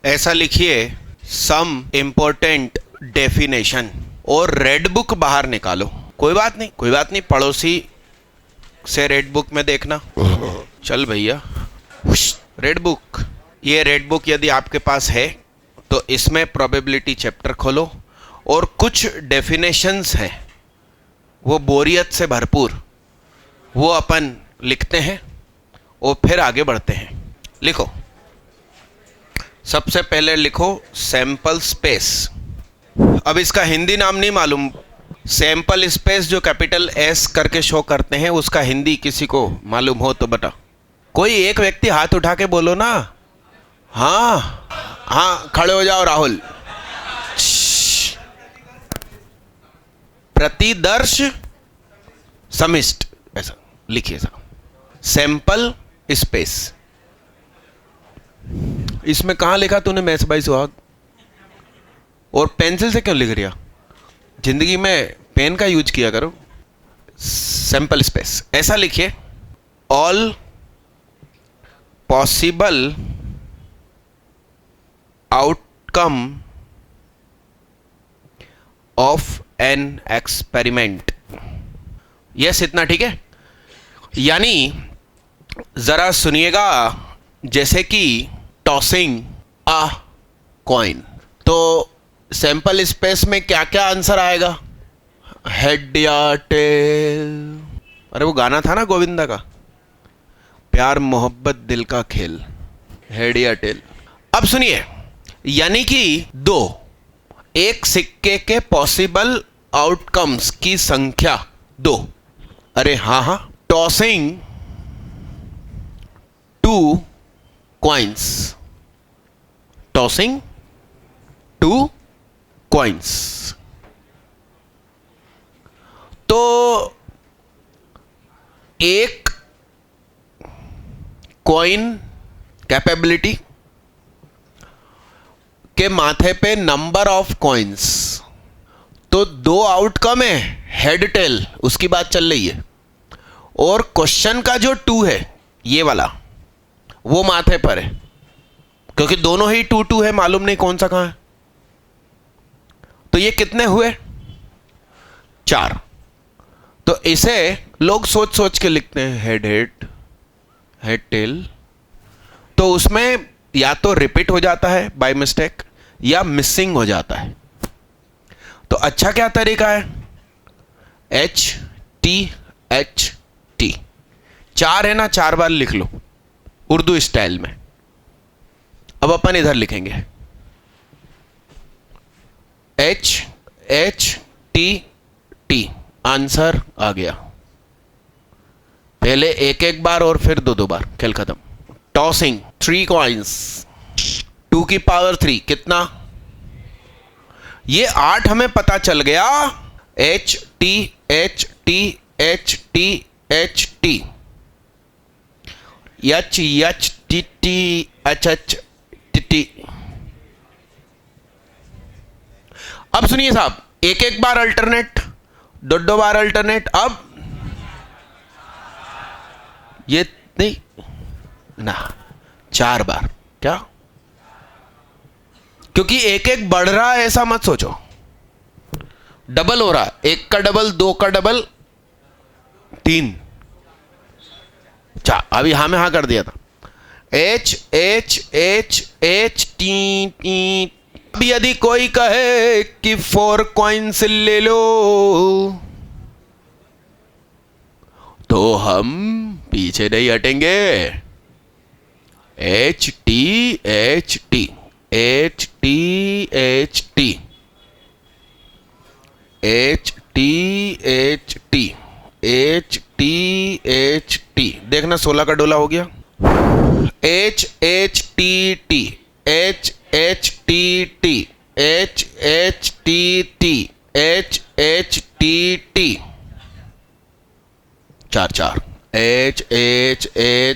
ऐसा लिखिए some important definition और रेड बुक बाहर निकालो। कोई बात नहीं, पड़ोसी से रेड बुक में देखना। चल भैया, रेड बुक। ये रेड बुक यदि आपके पास है तो इसमें प्रोबेबिलिटी चैप्टर खोलो और कुछ डेफिनेशंस हैं वो बोरियत से भरपूर, वो अपन लिखते हैं और फिर आगे बढ़ते हैं। लिखो, सबसे पहले लिखो सैंपल स्पेस। अब इसका हिंदी नाम नहीं मालूम। सैंपल स्पेस जो कैपिटल एस करके शो करते हैं उसका हिंदी किसी को मालूम हो तो बता। कोई एक व्यक्ति हाथ उठा के बोलो ना। हाँ, खड़े हो जाओ राहुल। प्रतिदर्श समिष्ट, ऐसा लिखिए साहब। Sample space. इसमें कहां लिखा तूने मैथ बाई सुहाग? और पेंसिल से क्यों लिख रही? जिंदगी में पेन का यूज किया करो। सैंपल स्पेस ऐसा लिखिए, all possible outcome of an experiment. Yes, इतना ठीक है। यानी जरा सुनिएगा, जैसे कि टॉसिंग अ कॉइन, तो सैंपल स्पेस में क्या क्या आंसर आएगा? हेड या टेल? अरे वो गाना था ना गोविंदा का, प्यार मोहब्बत दिल का खेल, हेड या टेल। अब सुनिए, यानी कि दो, एक सिक्के के पॉसिबल आउटकम्स की संख्या दो। अरे हाँ, tossing two coins, tossing two coins. तो एक कॉइन कैपेबिलिटी के माथे पे नंबर ऑफ कॉइन्स, तो दो आउटकम है, हेड टेल, उसकी बात चल रही है। और क्वेश्चन का जो टू है, ये वाला, वो माथे पर है, क्योंकि दोनों ही टू टू है, मालूम नहीं कौन सा कहां है। तो ये कितने हुए? 4। तो इसे लोग सोच सोच के लिखते हैं हेड टेल। तो उसमें या तो रिपीट हो जाता है बाय मिस्टेक या मिसिंग हो जाता है। तो अच्छा क्या तरीका है? HT 4 है ना, 4 बार लिख लो उर्दू स्टाइल में। अब अपन इधर लिखेंगे HT, आंसर आ गया। पहले एक एक बार और फिर दो बार, खेल खत्म। टॉसिंग 3 कॉइन्स, 2 की पावर 3 कितना? ये 8 हमें पता चल गया। HT H T। अब सुनिए साहब, एक एक बार अल्टरनेट, दो बार अल्टरनेट। अब ये नहीं ना, 4 बार। क्या? क्योंकि एक एक बढ़ रहा है, ऐसा मत सोचो। डबल हो रहा है, 1 का डबल, 2 का डबल, 3, 4। अभी हाँ में हाँ कर दिया था। T। अब यदि कोई कहे कि 4 कॉइन्स ले लो, तो हम पीछे नहीं हटेंगे। HT। देखना 16 का डोला हो गया। HHTT 4 HHTT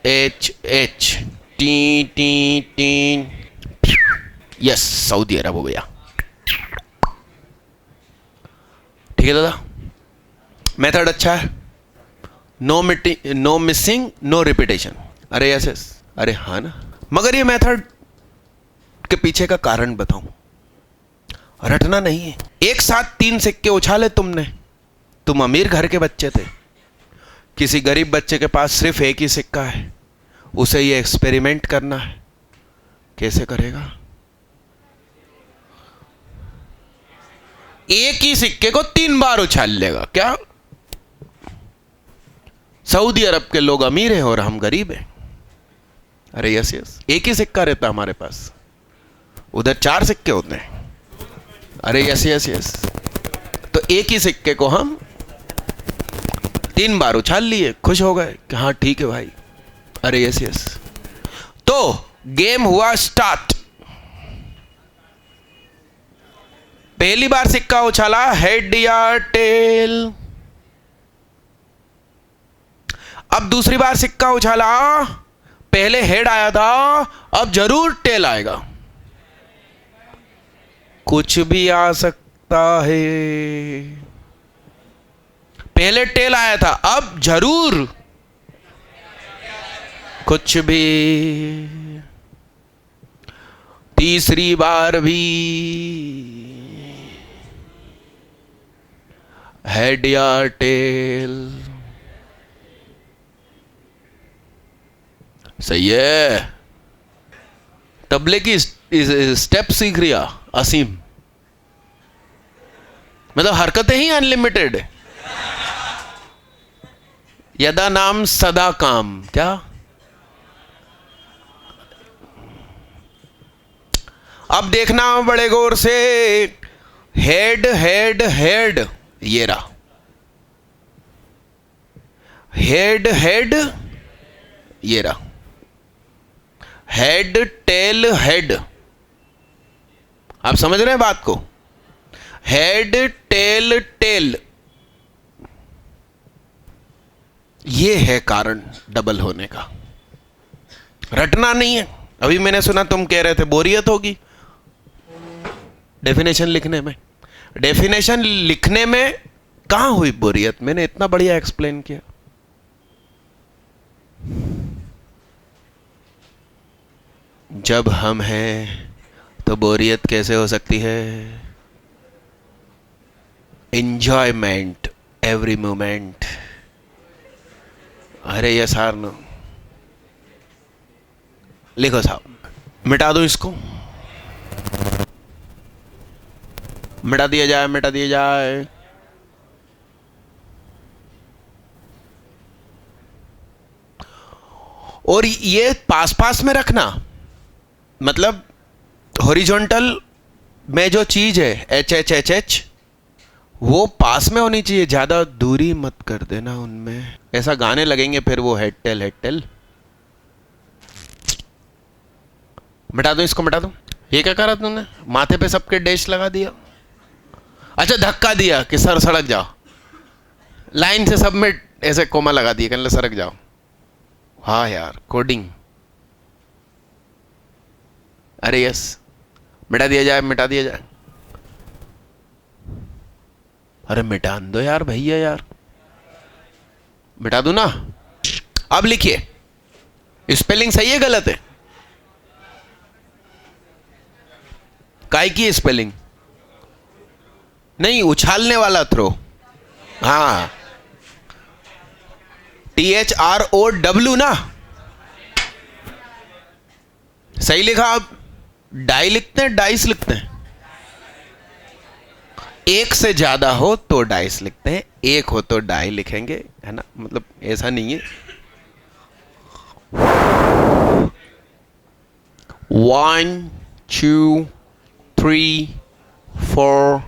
8 H T yes, सऊदी अरब हो गया। ठीक है दादा, मेथड अच्छा है। No missing, no repetition. अरे यस यस, अरे हाँ ना, मगर ये मेथड के पीछे का कारण बताऊं, रटना नहीं है। एक साथ 3 सिक्के उछाले तुमने, तुम अमीर घर के बच्चे थे, किसी गरीब बच्चे के पास सिर्फ एक ही सिक्का है, उसे ये एक्सपेरिमेंट करना है। कैसे करेगा? एक ही सिक्के को 3 बार उछाल लेगा क्या? सऊदी अरब के लोग अमीर हैं और हम गरीब हैं। अरे यस यस, एक ही सिक्का रहता हमारे पास, उधर 4 सिक्के होते हैं। अरे यस यस यस, तो एक ही सिक्के को हम 3 बार उछाल लिए, खुश हो गए कि हाँ ठीक है भाई। अरे यस यस, तो गेम हुआ स्टार्ट। पहली बार सिक्का उछाला, हेड या टेल। अब दूसरी बार सिक्का उछाला, पहले हेड आया था, अब जरूर टेल आएगा। कुछ भी आ सकता है। पहले टेल आया था, अब जरूर कुछ भी। तीसरी बार भी हेड या टेल। सही है, तबले की स्टेप सीख रिया असीम, मतलब हरकतें ही अनलिमिटेड है। यदा नाम सदा काम। क्या? अब देखना बड़े गौर से, हेड हेड हेड, ये रहा हेड हेड, ये रहा हेड टेल हेड। आप समझ रहे हैं बात को? हेड टेल टेल, ये है कारण डबल होने का। रटना नहीं है। अभी मैंने सुना तुम कह रहे थे बोरियत होगी डेफिनेशन लिखने में। डेफिनेशन लिखने में कहां हुई बोरियत? मैंने इतना बढ़िया एक्सप्लेन किया। जब हम हैं तो बोरियत कैसे हो सकती है? Enjoyment every moment. अरे ये सार नो, लिखो साहब, मिटा दो इसको, मिटा दिया जाए, मिटा दिया जाए। और ये पास पास में रखना, मतलब हॉरिजॉन्टल में जो चीज है एच एच एच एच, वो पास में होनी चाहिए, ज्यादा दूरी मत कर देना उनमें। ऐसा गाने लगेंगे फिर वो हेड टेल हेड टेल। मिटा दो इसको, मिटा दो। ये क्या करा तुमने? माथे पे सबके डैश लगा दिया। अच्छा, धक्का दिया कि सर सड़क जाओ। लाइन से सब में ऐसे कोमा लगा दिए, कहने सड़क जाओ। हाँ यार, कोडिंग। अरे यस, मिटा दिया जाए, मिटा दिया जाए। अरे मिटा दो यार भैया, यार मिटा दो ना। अब लिखिए, स्पेलिंग सही है गलत है? काय की स्पेलिंग नहीं, उछालने वाला थ्रो। हाँ, THROW ना, सही लिखा। आप डाई लिखते हैं, डाइस लिखते हैं? एक से ज्यादा हो तो डाइस लिखते हैं, एक हो तो डाई लिखेंगे, है ना? मतलब ऐसा नहीं है। 1 2 3 4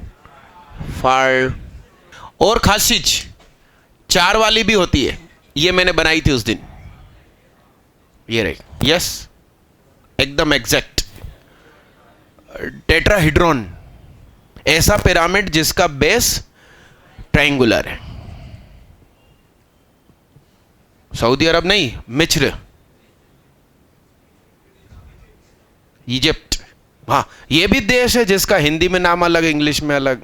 5। और खास चीज 4 वाली भी होती है, ये मैंने बनाई थी उस दिन। ये रही, यस, एकदम एग्जैक्ट। टेट्राहीड्रॉन, ऐसा पिरामिड जिसका बेस ट्रायंगुलर है। सऊदी अरब नहीं, मिस्र, इजिप्ट, हाँ, ये भी देश है जिसका हिंदी में नाम अलग, इंग्लिश में अलग।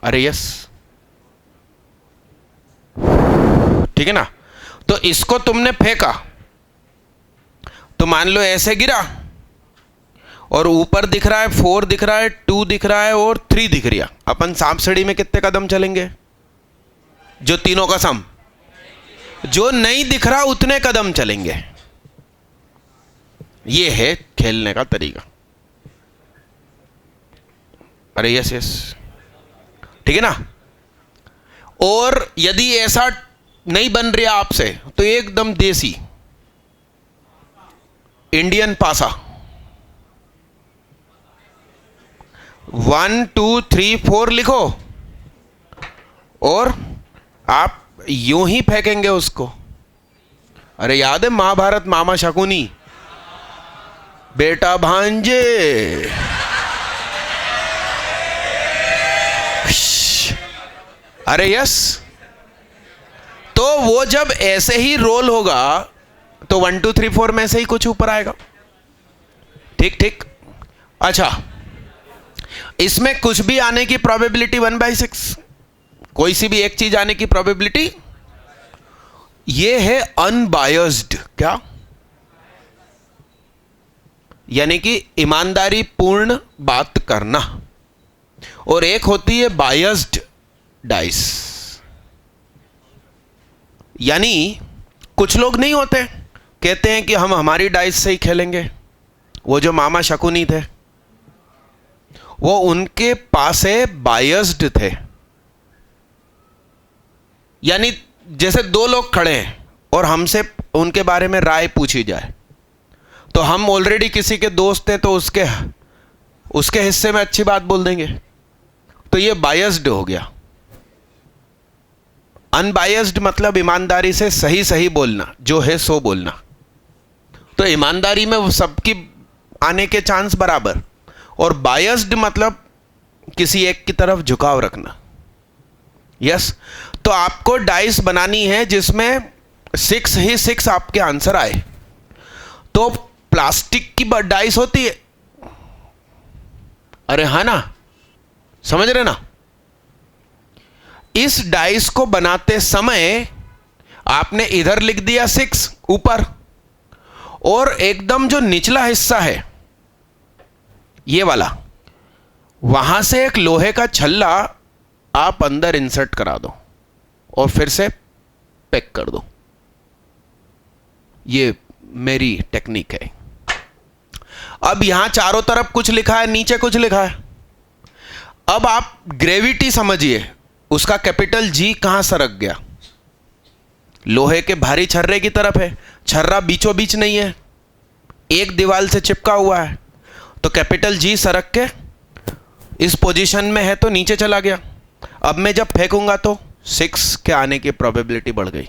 अरे यस, ठीक है ना। तो इसको तुमने फेंका तो मान लो ऐसे गिरा, और ऊपर दिख रहा है 4 दिख रहा है, 2 दिख रहा है और 3 दिख रहा। अपन सांप सीढ़ी में कितने कदम चलेंगे? जो तीनों का सम। जो नहीं दिख रहा उतने कदम चलेंगे। ये है खेलने का तरीका। अरे यस यस, ठीक है ना। और यदि ऐसा नहीं बन रहा आपसे तो एकदम देसी इंडियन पासा 1 2 3 4 लिखो, और आप यूं ही फेंकेंगे उसको। अरे याद है महाभारत, मामा शकुनी, बेटा भांजे। अरे यस, तो वो जब ऐसे ही रोल होगा तो 1 2 3 4 में से ही कुछ ऊपर आएगा। ठीक ठीक। अच्छा, इसमें कुछ भी आने की प्रोबेबिलिटी 1/6, कोई सी भी एक चीज आने की प्रोबेबिलिटी। ये है अनबायस्ड, क्या? यानी कि ईमानदारी पूर्ण बात करना। और एक होती है बायस्ड डाइस। यानी कुछ लोग नहीं होते, कहते हैं कि हम हमारी डाइस से ही खेलेंगे। वो जो मामा शकुनी थे, वो उनके पास बायस्ड थे। यानी जैसे 2 लोग खड़े हैं और हमसे उनके बारे में राय पूछी जाए, तो हम ऑलरेडी किसी के दोस्त हैं तो उसके हिस्से में अच्छी बात बोल देंगे। तो ये बायस्ड हो गया। अनबायस्ड मतलब ईमानदारी से सही सही बोलना, जो है सो बोलना। तो ईमानदारी में वो सबकी आने के चांस बराबर। और बायस्ड मतलब किसी एक की तरफ झुकाव रखना। यस, तो आपको डाइस बनानी है जिसमें 6 ही 6 आपके आंसर आए। तो प्लास्टिक की डाइस होती है। अरे हाँ ना, समझ रहे ना। इस डाइस को बनाते समय आपने इधर लिख दिया 6 ऊपर, और एकदम जो निचला हिस्सा है ये वाला, वहां से एक लोहे का छल्ला आप अंदर इंसर्ट करा दो और फिर से पैक कर दो। ये मेरी टेक्निक है। अब यहां चारों तरफ कुछ लिखा है, नीचे कुछ लिखा है। अब आप ग्रेविटी समझिए, उसका कैपिटल जी कहां सरक गया? लोहे के भारी छर्रे की तरफ है। छर्रा बीचों बीच नहीं है, एक दीवार से चिपका हुआ है। तो कैपिटल जी सरक के इस पोजीशन में है तो नीचे चला गया। अब मैं जब फेंकूंगा तो 6 के आने की प्रोबेबिलिटी बढ़ गई।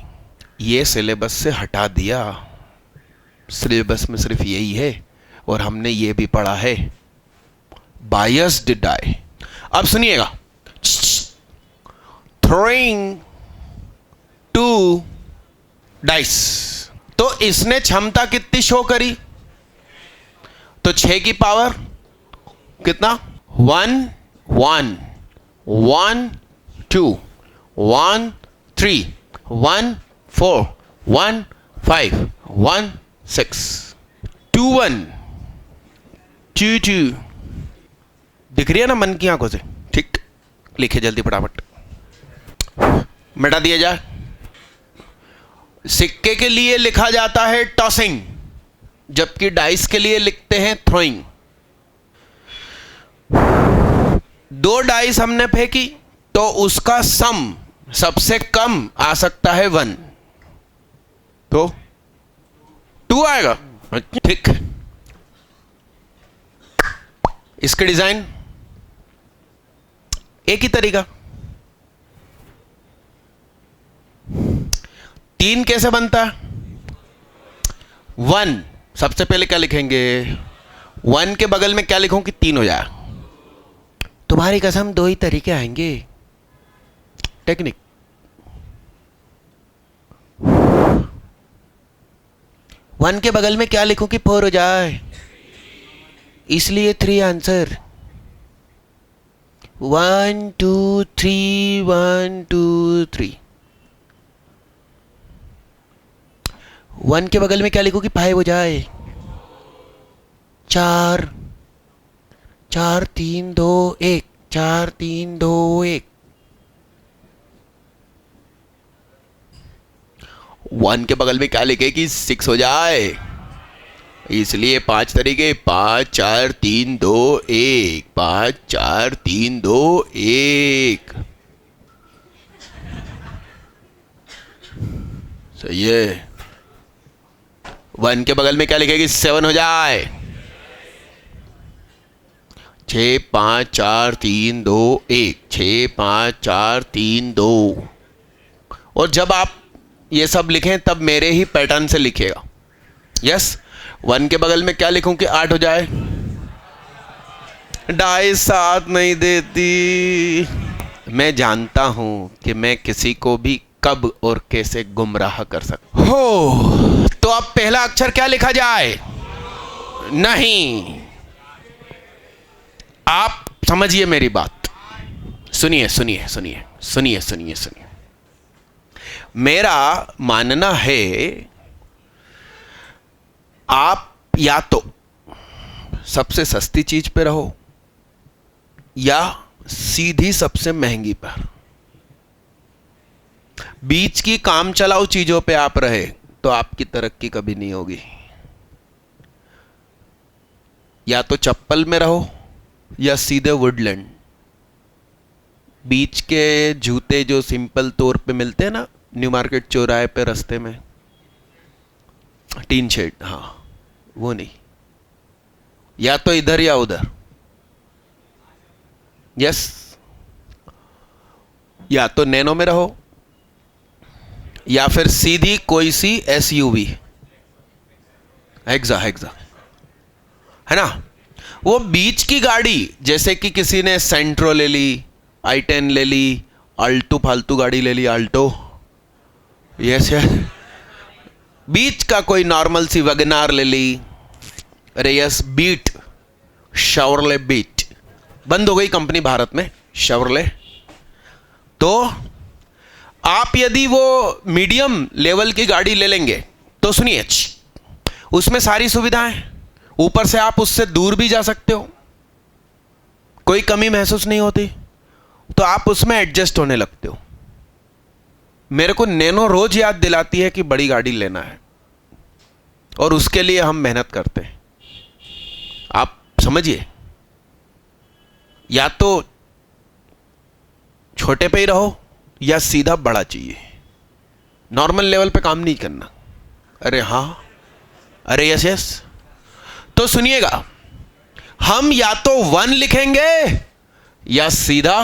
ये सिलेबस से हटा दिया। सिलेबस में सिर्फ यही है, और हमने ये भी पढ़ा है बायस्ड डाई। अब सुनिएगा, थ्रोइंग 2 डाइस। तो इसने क्षमता कितनी शो करी? तो 6 की पावर कितना? 1 1 1 2 1 3 1 4 1 5 1 6 2 1 2 2। दिख रही है ना मन की आंखों से? ठीक, लिखे जल्दी फटाफट, मिटा दिया जाए। सिक्के के लिए लिखा जाता है टॉसिंग, जबकि डाइस के लिए लिखते हैं थ्रोइंग। 2 डाइस हमने फेंकी तो उसका सम सबसे कम आ सकता है 1, तो 2 आएगा। ठीक, इसके डिजाइन एक ही तरीका। 3 कैसे बनता है? 1 सबसे पहले क्या लिखेंगे? 1 के बगल में क्या लिखूं कि 3 हो जाए? तुम्हारी कसम 2 ही तरीके आएंगे। टेक्निक, 1 के बगल में क्या लिखूं कि 4 हो जाए, इसलिए 3 आंसर। 1 2 3 1 2 3। 1 के बगल में क्या लिखूं कि 5 हो जाए, 4 4 3 2 1, 4 3 2 1। 1 के बगल में क्या लिखे कि 6 हो जाए, इसलिए 5 तरीके, 5 4 3 2 1, 5 4 3 2 1। सही है। 1 के बगल में क्या लिखेगी, 7 हो जाए, 6 5 4 3 2 1, 6 5 4 3 2। और जब आप ये सब लिखें तब मेरे ही पैटर्न से लिखिएगा। यस। 1 के बगल में क्या लिखूं कि 8 हो जाए, डाई साथ नहीं देती। मैं जानता हूं कि मैं किसी को भी कब और कैसे गुमराह कर सकता हो। तो अब पहला अक्षर क्या लिखा जाए, नहीं। आप समझिए मेरी बात, सुनिए सुनिए सुनिए सुनिए सुनिए सुनिए। मेरा मानना है आप या तो सबसे सस्ती चीज पे रहो या सीधी सबसे महंगी पर। बीच की काम चलाऊ चीजों पे आप रहे तो आपकी तरक्की कभी नहीं होगी। या तो चप्पल में रहो या सीधे वुडलैंड। बीच के जूते जो सिंपल तौर पे मिलते हैं ना, न्यू मार्केट चौराहे पे रास्ते में, टीन शेड, हाँ वो नहीं। या तो इधर या उधर। यस। या तो नैनो में रहो या फिर सीधी कोई सी एसयूवी, हेक्सा हेक्सा, है ना। वो बीच की गाड़ी, जैसे कि किसी ने सेंट्रो ले ली, i10 ले ली, अल्टो फालतू गाड़ी ले ली, अल्टो, यस यस। बीच का कोई नॉर्मल सी वैगनार ले ली, अरे यस, बीट, शेवरले बीट, बंद हो गई कंपनी भारत में, शेवरले। तो आप यदि वो मीडियम लेवल की गाड़ी ले लेंगे तो सुनिए, उसमें सारी सुविधाएं, ऊपर से आप उससे दूर भी जा सकते हो, कोई कमी महसूस नहीं होती, तो आप उसमें एडजस्ट होने लगते हो। मेरे को नैनो रोज याद दिलाती है कि बड़ी गाड़ी लेना है, और उसके लिए हम मेहनत करते हैं। आप समझिए, या तो छोटे पे ही रहो या सीधा बड़ा चाहिए, नॉर्मल लेवल पे काम नहीं करना। अरे हाँ, अरे यस यस। तो सुनिएगा, हम या तो 1 लिखेंगे या सीधा।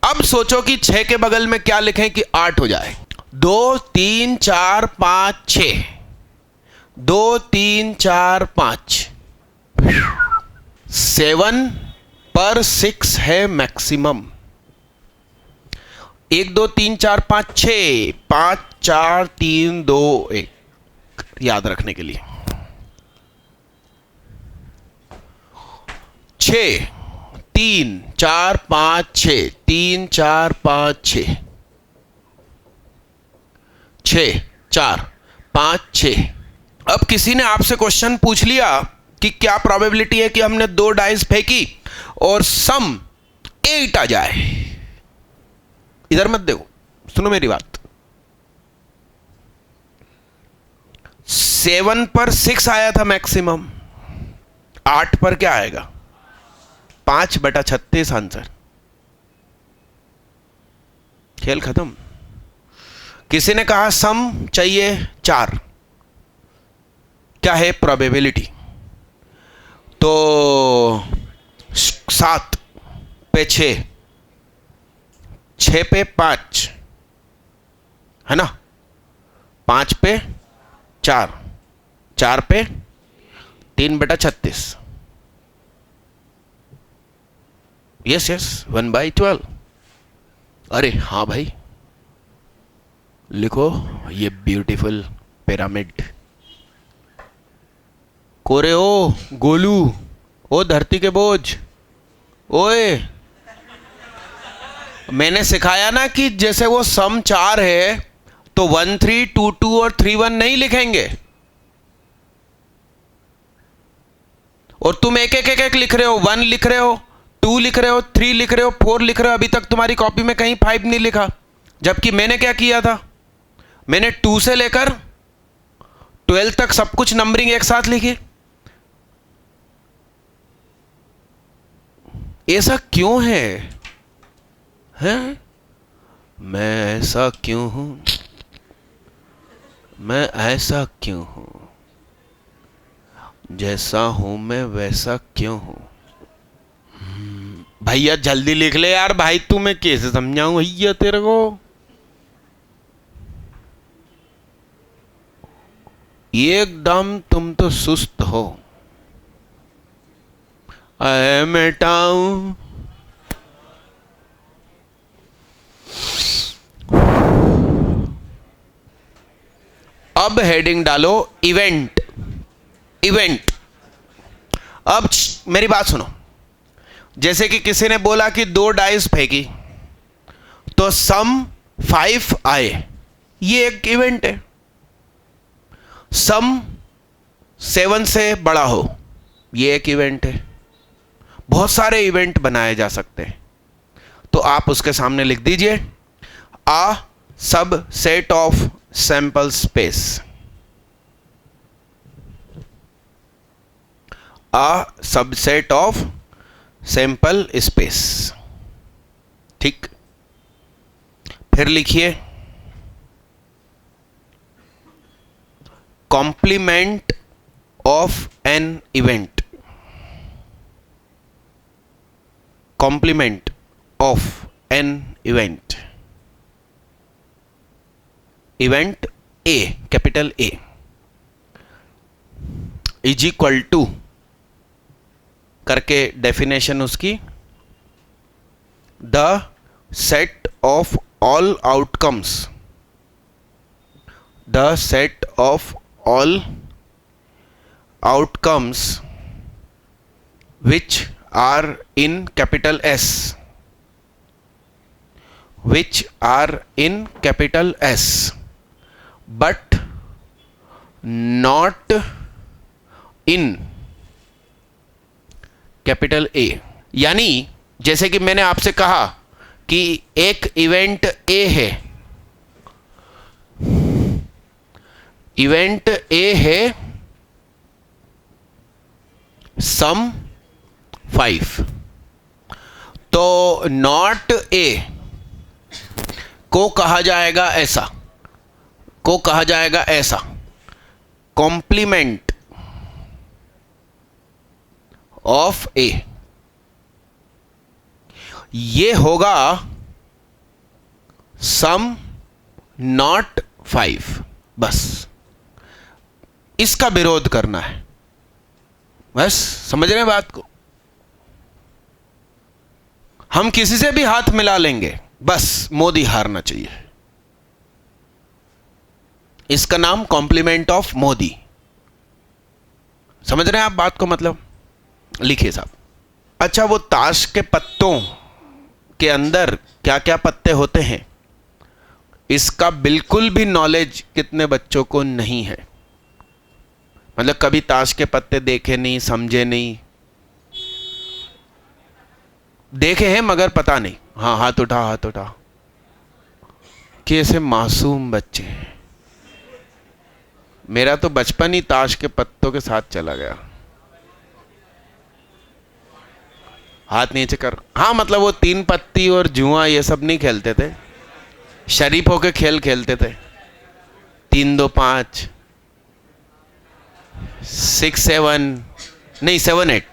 अब सोचो कि 6 के बगल में क्या लिखें कि 8 हो जाए। 2 3 4 5 6, 2 3 4 5, 7 पर 6 है मैक्सिमम। 1 2 3 4 5 6, 5 4 3 2 1, याद रखने के लिए। 6 3 4 5 6, 3 4 5 6, 6 4 5 6। अब किसी ने आपसे क्वेश्चन पूछ लिया कि क्या प्रोबेबिलिटी है कि हमने 2 डाइस फेंकी और सम 8 आ जाए। इधर मत देखो, सुनो मेरी बात। 7 पर 6 आया था मैक्सिमम, 8 पर क्या आएगा, 5/36 आंसर। खेल खत्म। किसी ने कहा सम चाहिए 4, क्या है प्रोबेबिलिटी, तो 7 पे 6, 6 पे 5, है ना, 5 पे 4, 4 पे 3/36, यस यस, 1/12। अरे हाँ भाई, लिखो ये ब्यूटीफुल पिरामिड। कोरे ओ गोलू, ओ धरती के बोझ, ओए मैंने सिखाया ना कि जैसे वो सम 4 है तो 1 3 2 2 और 3 1 नहीं लिखेंगे, और तुम एक एक एक एक लिख रहे हो, 1 लिख रहे हो, 2 लिख रहे हो, 3 लिख रहे हो, 4 लिख रहे हो। अभी तक तुम्हारी कॉपी में कहीं 5 नहीं लिखा, जबकि मैंने क्या किया था, मैंने 2 से लेकर 12 तक सब कुछ नंबरिंग एक साथ लिखी। ऐसा क्यों है, हैं? मैं ऐसा क्यों हूं, मैं ऐसा क्यों हूं, जैसा हूं मैं वैसा क्यों हूं। भैया जल्दी लिख ले यार, भाई तू मैं कैसे समझाऊं भैया तेरे को। एकदम तुम तो सुस्त हो। अरे मेटाऊं, अब हेडिंग डालो इवेंट। इवेंट, अब मेरी बात सुनो। जैसे कि किसी ने बोला कि 2 डाइस फेंकी तो सम 5 आए, ये एक इवेंट है। सम 7 से बड़ा हो, ये एक इवेंट है। बहुत सारे इवेंट बनाए जा सकते हैं, तो आप उसके सामने लिख दीजिए a subset of sample space. A subset of sample space, ठीक। फिर लिखिए complement of an event. Complement of an event, event A, capital A, is equal to करके डेफिनेशन उसकी, the set of all outcomes, the set of all outcomes which are in capital S, which are in capital S but not in capital A. यानी जैसे कि मैंने आपसे कहा कि एक इवेंट ए है, इवेंट ए है सम 5, तो नॉट ए को कहा जाएगा ऐसा, को कहा जाएगा ऐसा, कॉम्प्लीमेंट ऑफ ए। ये होगा सम नॉट 5, बस इसका विरोध करना है, बस समझ रहे हैं बात को। हम किसी से भी हाथ मिला लेंगे, बस मोदी हारना चाहिए। इसका नाम कॉम्प्लीमेंट ऑफ मोदी। समझ रहे हैं आप बात को, मतलब लिखिए साहब। अच्छा, वो ताश के पत्तों के अंदर क्या क्या पत्ते होते हैं, इसका बिल्कुल भी नॉलेज कितने बच्चों को नहीं है। मतलब कभी ताश के पत्ते देखे नहीं, समझे नहीं, देखे हैं मगर पता नहीं। हाँ, हाथ उठा, हाथ उठा। कैसे मासूम बच्चे हैं। मेरा तो बचपन ही ताश के पत्तों के साथ चला गया। हाथ नीचे कर। हाँ, मतलब वो 3 पत्ती और जुआ ये सब नहीं खेलते थे, शरीफ होके खेल खेलते थे। 3 2 5 6 7 नहीं 7 8।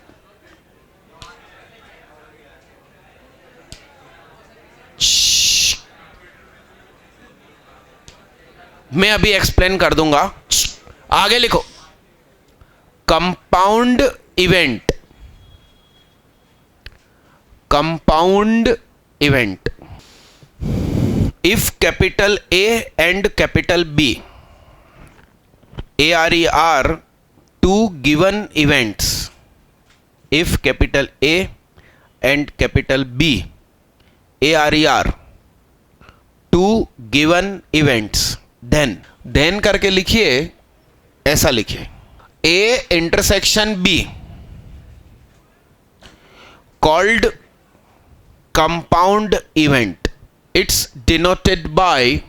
मैं अभी एक्सप्लेन कर दूंगा, आगे लिखो। Compound event, compound event, if capital A and capital B ARER two given events if capital A and capital B. ARER two given events, then करके लिखिए, ऐसा लिखिए, A intersection B called compound event. It's denoted by,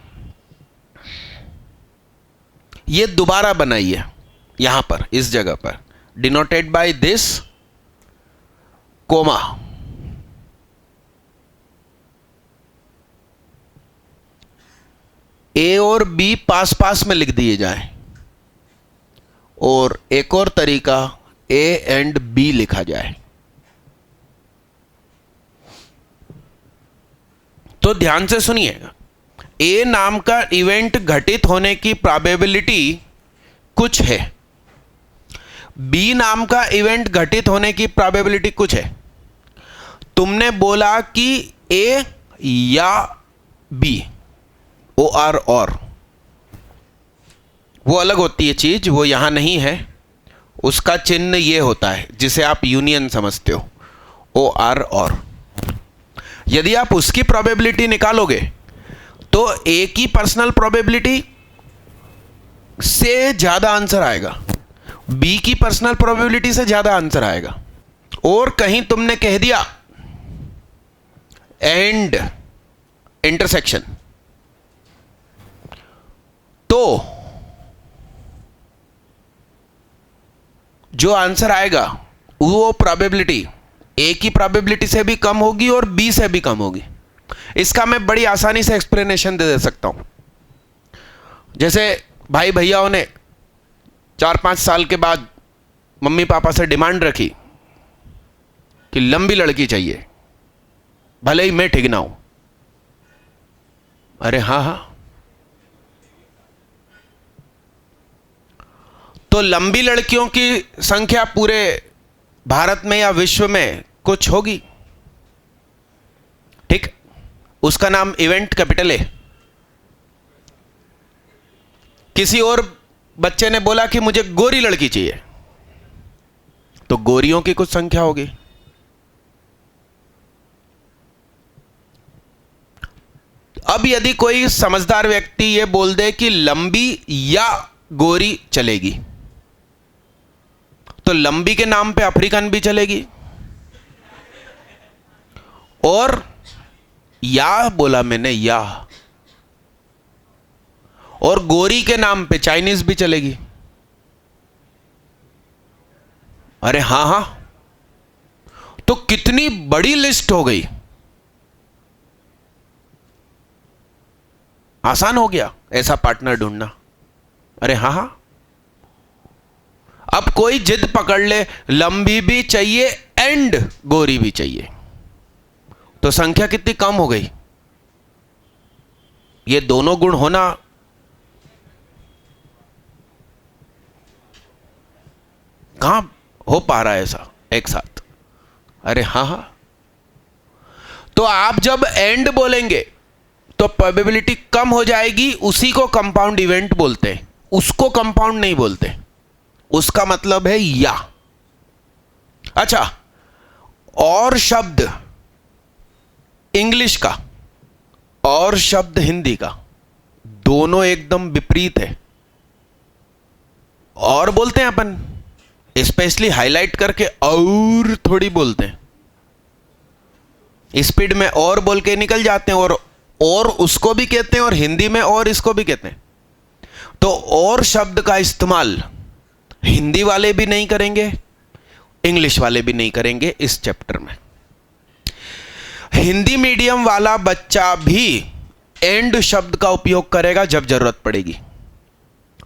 ये दोबारा बनाइए यहां पर, इस जगह पर, denoted by this comma. A और B पास पास में लिख दिए जाए, और एक और तरीका A एंड B लिखा जाए. तो ध्यान से सुनिएगा, ए नाम का इवेंट घटित होने की प्रोबेबिलिटी कुछ है, बी नाम का इवेंट घटित होने की प्रोबेबिलिटी कुछ है. तुमने बोला कि ए या बी, ओ आर और, वो अलग होती है चीज, वो यहां नहीं है. उसका चिन्ह ये होता है जिसे आप यूनियन समझते हो, ओ आर और. यदि आप उसकी प्रोबेबिलिटी निकालोगे तो ए की पर्सनल प्रोबेबिलिटी से ज्यादा आंसर आएगा, बी की पर्सनल प्रोबेबिलिटी से ज्यादा आंसर आएगा. और कहीं तुमने कह दिया एंड इंटरसेक्शन, तो जो आंसर आएगा वो प्रोबेबिलिटी ए की प्रोबेबिलिटी से भी कम होगी और बी से भी कम होगी. इसका मैं बड़ी आसानी से एक्सप्लेनेशन दे सकता हूं. जैसे भाई भैयाओं ने 4-5 साल के बाद मम्मी पापा से डिमांड रखी कि लंबी लड़की चाहिए, भले ही मैं ठीक ना हूं. अरे हाँ हाँ, तो लंबी लड़कियों की संख्या पूरे भारत में या विश्व में कुछ होगी, ठीक. उसका नाम इवेंट कैपिटल ए. किसी और बच्चे ने बोला कि मुझे गोरी लड़की चाहिए, तो गोरियों की कुछ संख्या होगी. अब यदि कोई समझदार व्यक्ति यह बोल दे कि लंबी या गोरी चलेगी, तो लंबी के नाम पे अफ्रीकन भी चलेगी, और या बोला मैंने, या, और गोरी के नाम पे चाइनीज भी चलेगी. अरे हां हां, तो कितनी बड़ी लिस्ट हो गई. आसान हो गया ऐसा पार्टनर ढूंढना. अरे हां हां, अब कोई जिद पकड़ ले, लंबी भी चाहिए एंड गोरी भी चाहिए, तो संख्या कितनी कम हो गई. ये दोनों गुण होना कहां हो पा रहा है ऐसा एक साथ. अरे हां हां, तो आप जब एंड बोलेंगे तो प्रोबेबिलिटी कम हो जाएगी. उसी को कंपाउंड इवेंट बोलते हैं, उसको कंपाउंड नहीं बोलते. उसका मतलब है या. अच्छा, और शब्द इंग्लिश का और शब्द हिंदी का दोनों एकदम विपरीत है. और बोलते हैं अपन, स्पेशली हाईलाइट करके और थोड़ी बोलते हैं, स्पीड में और बोल के निकल जाते हैं, और उसको भी कहते हैं, और हिंदी में और इसको भी कहते हैं. तो और शब्द का इस्तेमाल हिंदी वाले भी नहीं करेंगे, इंग्लिश वाले भी नहीं करेंगे इस चैप्टर में. हिंदी मीडियम वाला बच्चा भी एंड शब्द का उपयोग करेगा जब जरूरत पड़ेगी,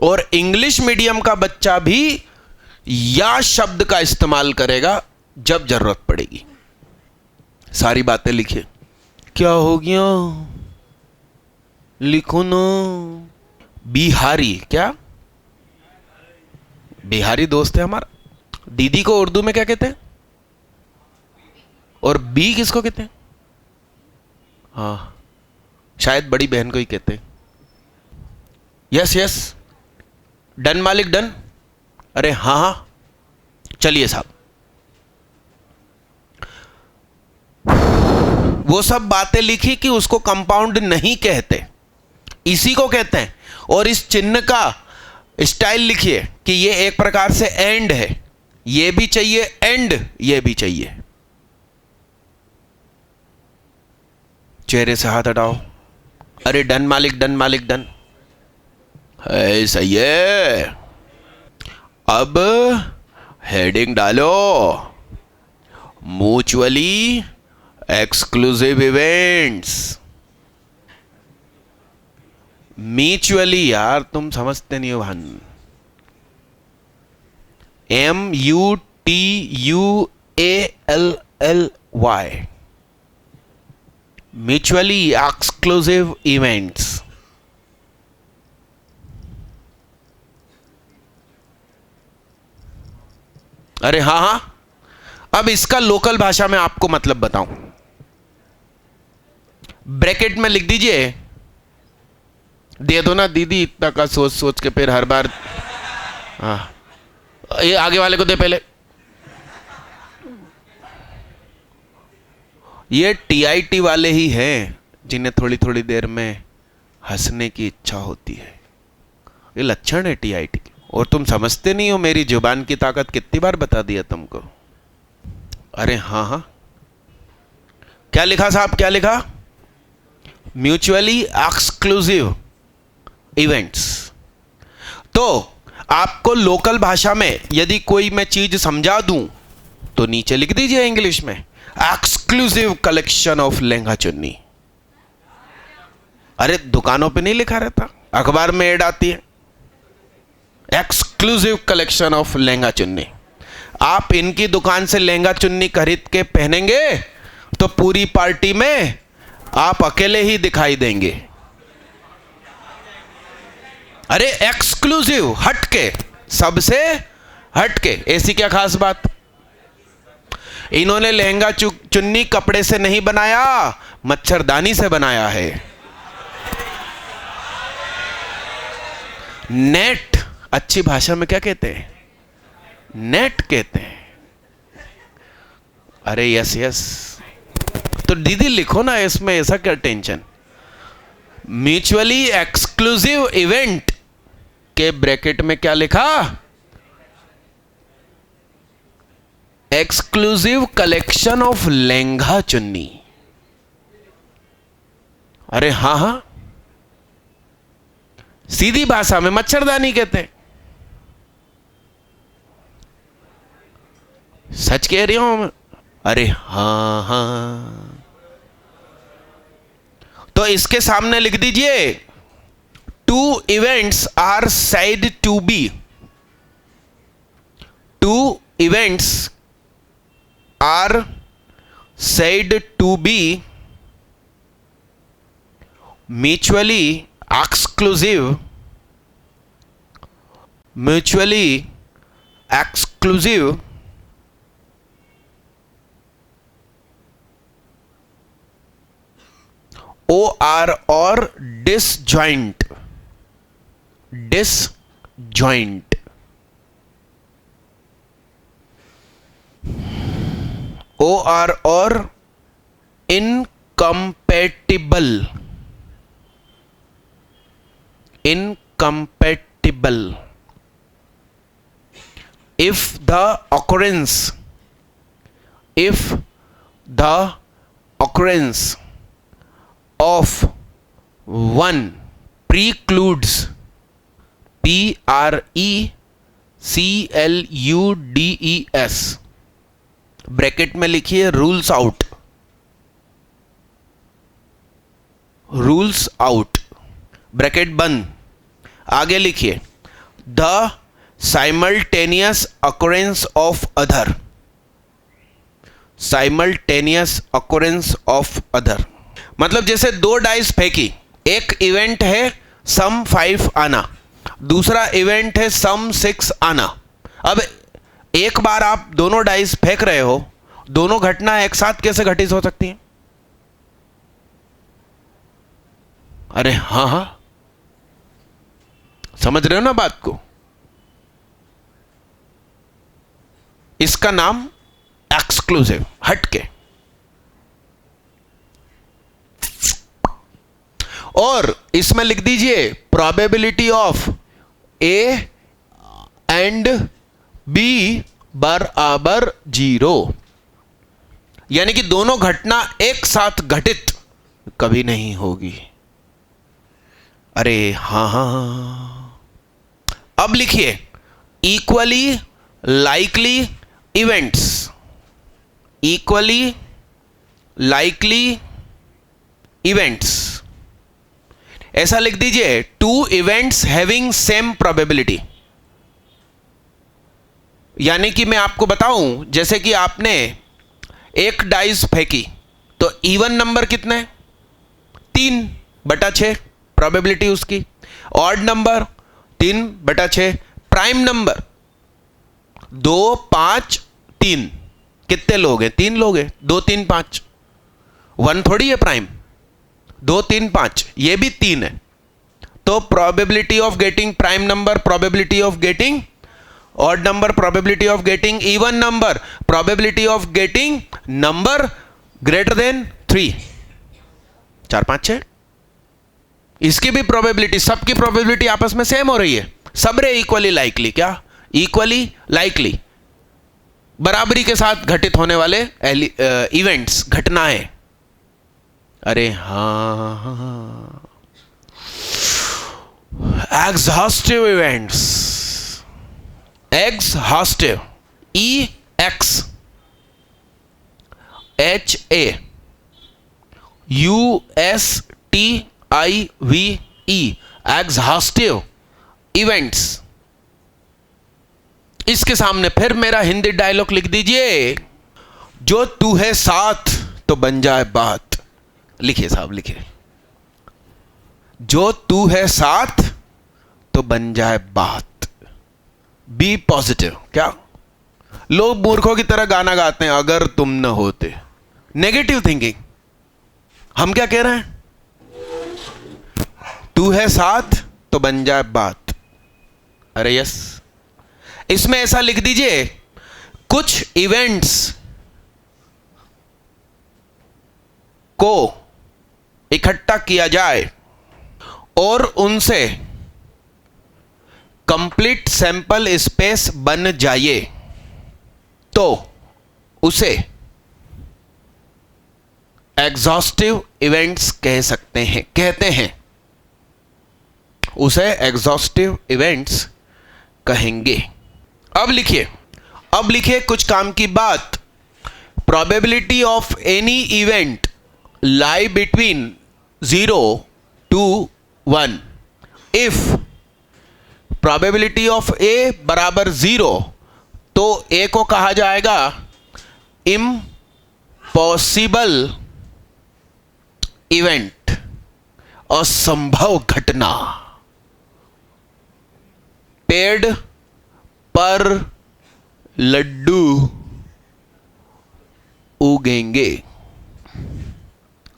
और इंग्लिश मीडियम का बच्चा भी या शब्द का इस्तेमाल करेगा जब जरूरत पड़ेगी. सारी बातें लिखिए. क्या हो गया, लिखो ना. बिहारी, क्या बिहारी दोस्त है हमारा. दीदी को उर्दू में क्या कहते हैं, और बी किसको कहते हैं. हाँ, शायद बड़ी बहन को ही कहते हैं. यस यस, डन मालिक डन? अरे हाँ हाँ, चलिए साहब। वो सब बातें लिखी कि उसको कंपाउंड नहीं कहते, इसी को कहते हैं। और इस चिन्ह का स्टाइल लिखिए कि ये एक प्रकार से एंड है, ये भी चाहिए एंड, ये भी चाहिए। चेहरे से हाथ हटाओ। अरे डन मालिक डन मालिक डन है, सही है। अब हेडिंग डालो, म्यूचुअली एक्सक्लूसिव इवेंट्स। म्यूचुअली, यार तुम समझते नहीं हो भान। MUTUALLY, mutually exclusive events. अरे हाँ हाँ, अब इसका लोकल भाषा में आपको मतलब बताऊं। ब्रैकेट में लिख दीजिए, दे दो ना दीदी, इतना का सोच सोच के फिर हर बार। हाँ, ये आगे वाले को दे पहले। ये TIT वाले ही हैं जिन्हें थोड़ी थोड़ी देर में हंसने की इच्छा होती है। ये लक्षण है TIT के। और तुम समझते नहीं हो मेरी जुबान की ताकत, कितनी बार बता दिया तुमको। अरे हाँ हाँ, क्या लिखा साहब, क्या लिखा? Mutually exclusive events. तो आपको लोकल भाषा में यदि कोई मैं चीज समझा दूं तो नीचे लिख दीजिए इंग्लिश में, एक्सक्लूसिव कलेक्शन ऑफ लहंगा चुन्नी। अरे दुकानों पे नहीं लिखा रहता, अखबार में ऐड आती है, एक्सक्लूसिव कलेक्शन ऑफ लहंगा चुन्नी। आप इनकी दुकान से लहंगा चुन्नी खरीद के पहनेंगे तो पूरी पार्टी में आप अकेले ही दिखाई देंगे। अरे एक्सक्लूसिव, हटके, सबसे हटके। ऐसी क्या खास बात? इन्होंने लहंगा चुन्नी कपड़े से नहीं बनाया, मच्छरदानी से बनाया है। नेट, अच्छी भाषा में क्या कहते हैं? नेट कहते हैं। अरे यस यस, तो दीदी लिखो ना इसमें, ऐसा क्या टेंशन। म्यूचुअली एक्सक्लूसिव इवेंट के ब्रैकेट में क्या लिखा? एक्सक्लूसिव कलेक्शन ऑफ लहंगा चुन्नी। अरे हाँ हाँ, सीधी भाषा में मच्छरदानी कहते हैं। सच कह रही हूं मैं। अरे हाँ हाँ, तो इसके सामने लिख दीजिए, two events are said to be. Two events are said to be mutually exclusive or disjoint or incompatible if the occurrence of one precludes PRECLUDES bracket में लिखिए रूल्स आउट ब्रैकेट बंद। आगे लिखिए the simultaneous occurrence of other मतलब जैसे दो dice फेंकी, एक इवेंट है सम 5 आना, दूसरा इवेंट है सम 6 आना। अब एक बार आप दोनों डाइस फेंक रहे हो, दोनों घटना एक साथ कैसे घटित हो सकती हैं? अरे हाँ हाँ, समझ रहे हो ना बात को? इसका नाम एक्सक्लूसिव, हटके। और इसमें लिख दीजिए probability of A and B बराबर 0, यानी कि दोनों घटना एक साथ घटित कभी नहीं होगी। अरे हाँ, अब लिखिए equally likely events, equally likely events, ऐसा लिख दीजिए two events having same probability. यानी कि मैं आपको बताऊं, जैसे कि आपने एक डाइस फेंकी तो इवन नंबर कितने, 3/6 प्रोबेबिलिटी उसकी, ऑड नंबर 3/6, प्राइम नंबर 2 5 3, कितने लोग हैं, 3 लोग हैं, 2 3 5, 1 थोड़ी है प्राइम, 2 3 5, ये भी 3 है। तो probability of getting prime number, probability of getting odd number, probability of getting even number, probability of getting number greater than 3, 4 5 6, इसकी भी प्रोबेबिलिटी, सबकी प्रोबेबिलिटी आपस में सेम हो रही है, सब रे इक्वली लाइकली, क्या इक्वली लाइकली, बराबरी के साथ घटित होने वाले इवेंट्स, घटनाएं। अरे हाँ, exhaustive events, exhaustive, EXHAUSTIVE, exhaustive events. इसके सामने फिर मेरा हिंदी डायलॉग लिख दीजिए, जो तू है साथ तो बन जाए बात। लिखिए साहब, लिखिए, जो तू है साथ तो बन जाए बात। Be positive. क्या लोग मूर्खों की तरह गाना गाते हैं, अगर तुम न होते, नेगेटिव थिंकिंग। हम क्या कह रहे हैं, तू है साथ तो बन जाए बात। अरे यस, इसमें ऐसा लिख दीजिए, कुछ इवेंट्स को इकट्ठा किया जाए और उनसे कंप्लीट सैंपल स्पेस बन जाए तो उसे एग्जॉस्टिव इवेंट्स कह सकते हैं, कहते हैं, उसे एग्जॉस्टिव इवेंट्स कहेंगे। अब लिखिए कुछ काम की बात। Probability of any event lie between 0 to 1 if probability of A बराबर 0, तो ए को कहा जाएगा इम्पॉसिबल इवेंट, असंभव घटना। पेड़ पर लड्डू उगेंगे।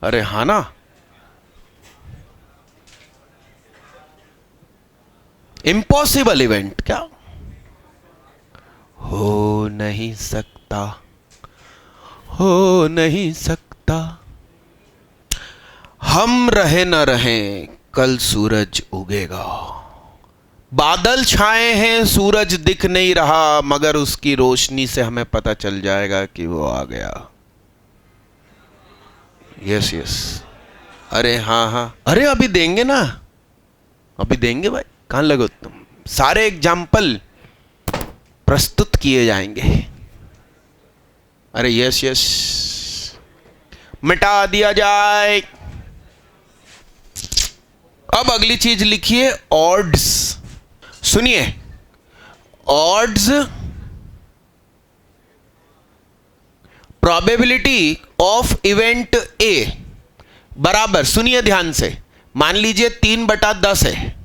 अरे हाँ ना, इम्पॉसिबल इवेंट, क्या हो नहीं सकता, हो नहीं सकता। हम रहे न रहें, कल सूरज उगेगा। बादल छाए हैं, सूरज दिख नहीं रहा, मगर उसकी रोशनी से हमें पता चल जाएगा कि वो आ गया। यस यस, अरे हाँ हाँ, अरे अभी देंगे ना, अभी देंगे भाई, कहां लगो तुम। सारे एग्जाम्पल प्रस्तुत किए जाएंगे। अरे यस यस, मिटा दिया जाए। अब अगली चीज लिखिए, ऑड्स। सुनिए, odds probability of event A बराबर, सुनिए ध्यान से, मान लीजिए 3/10 है।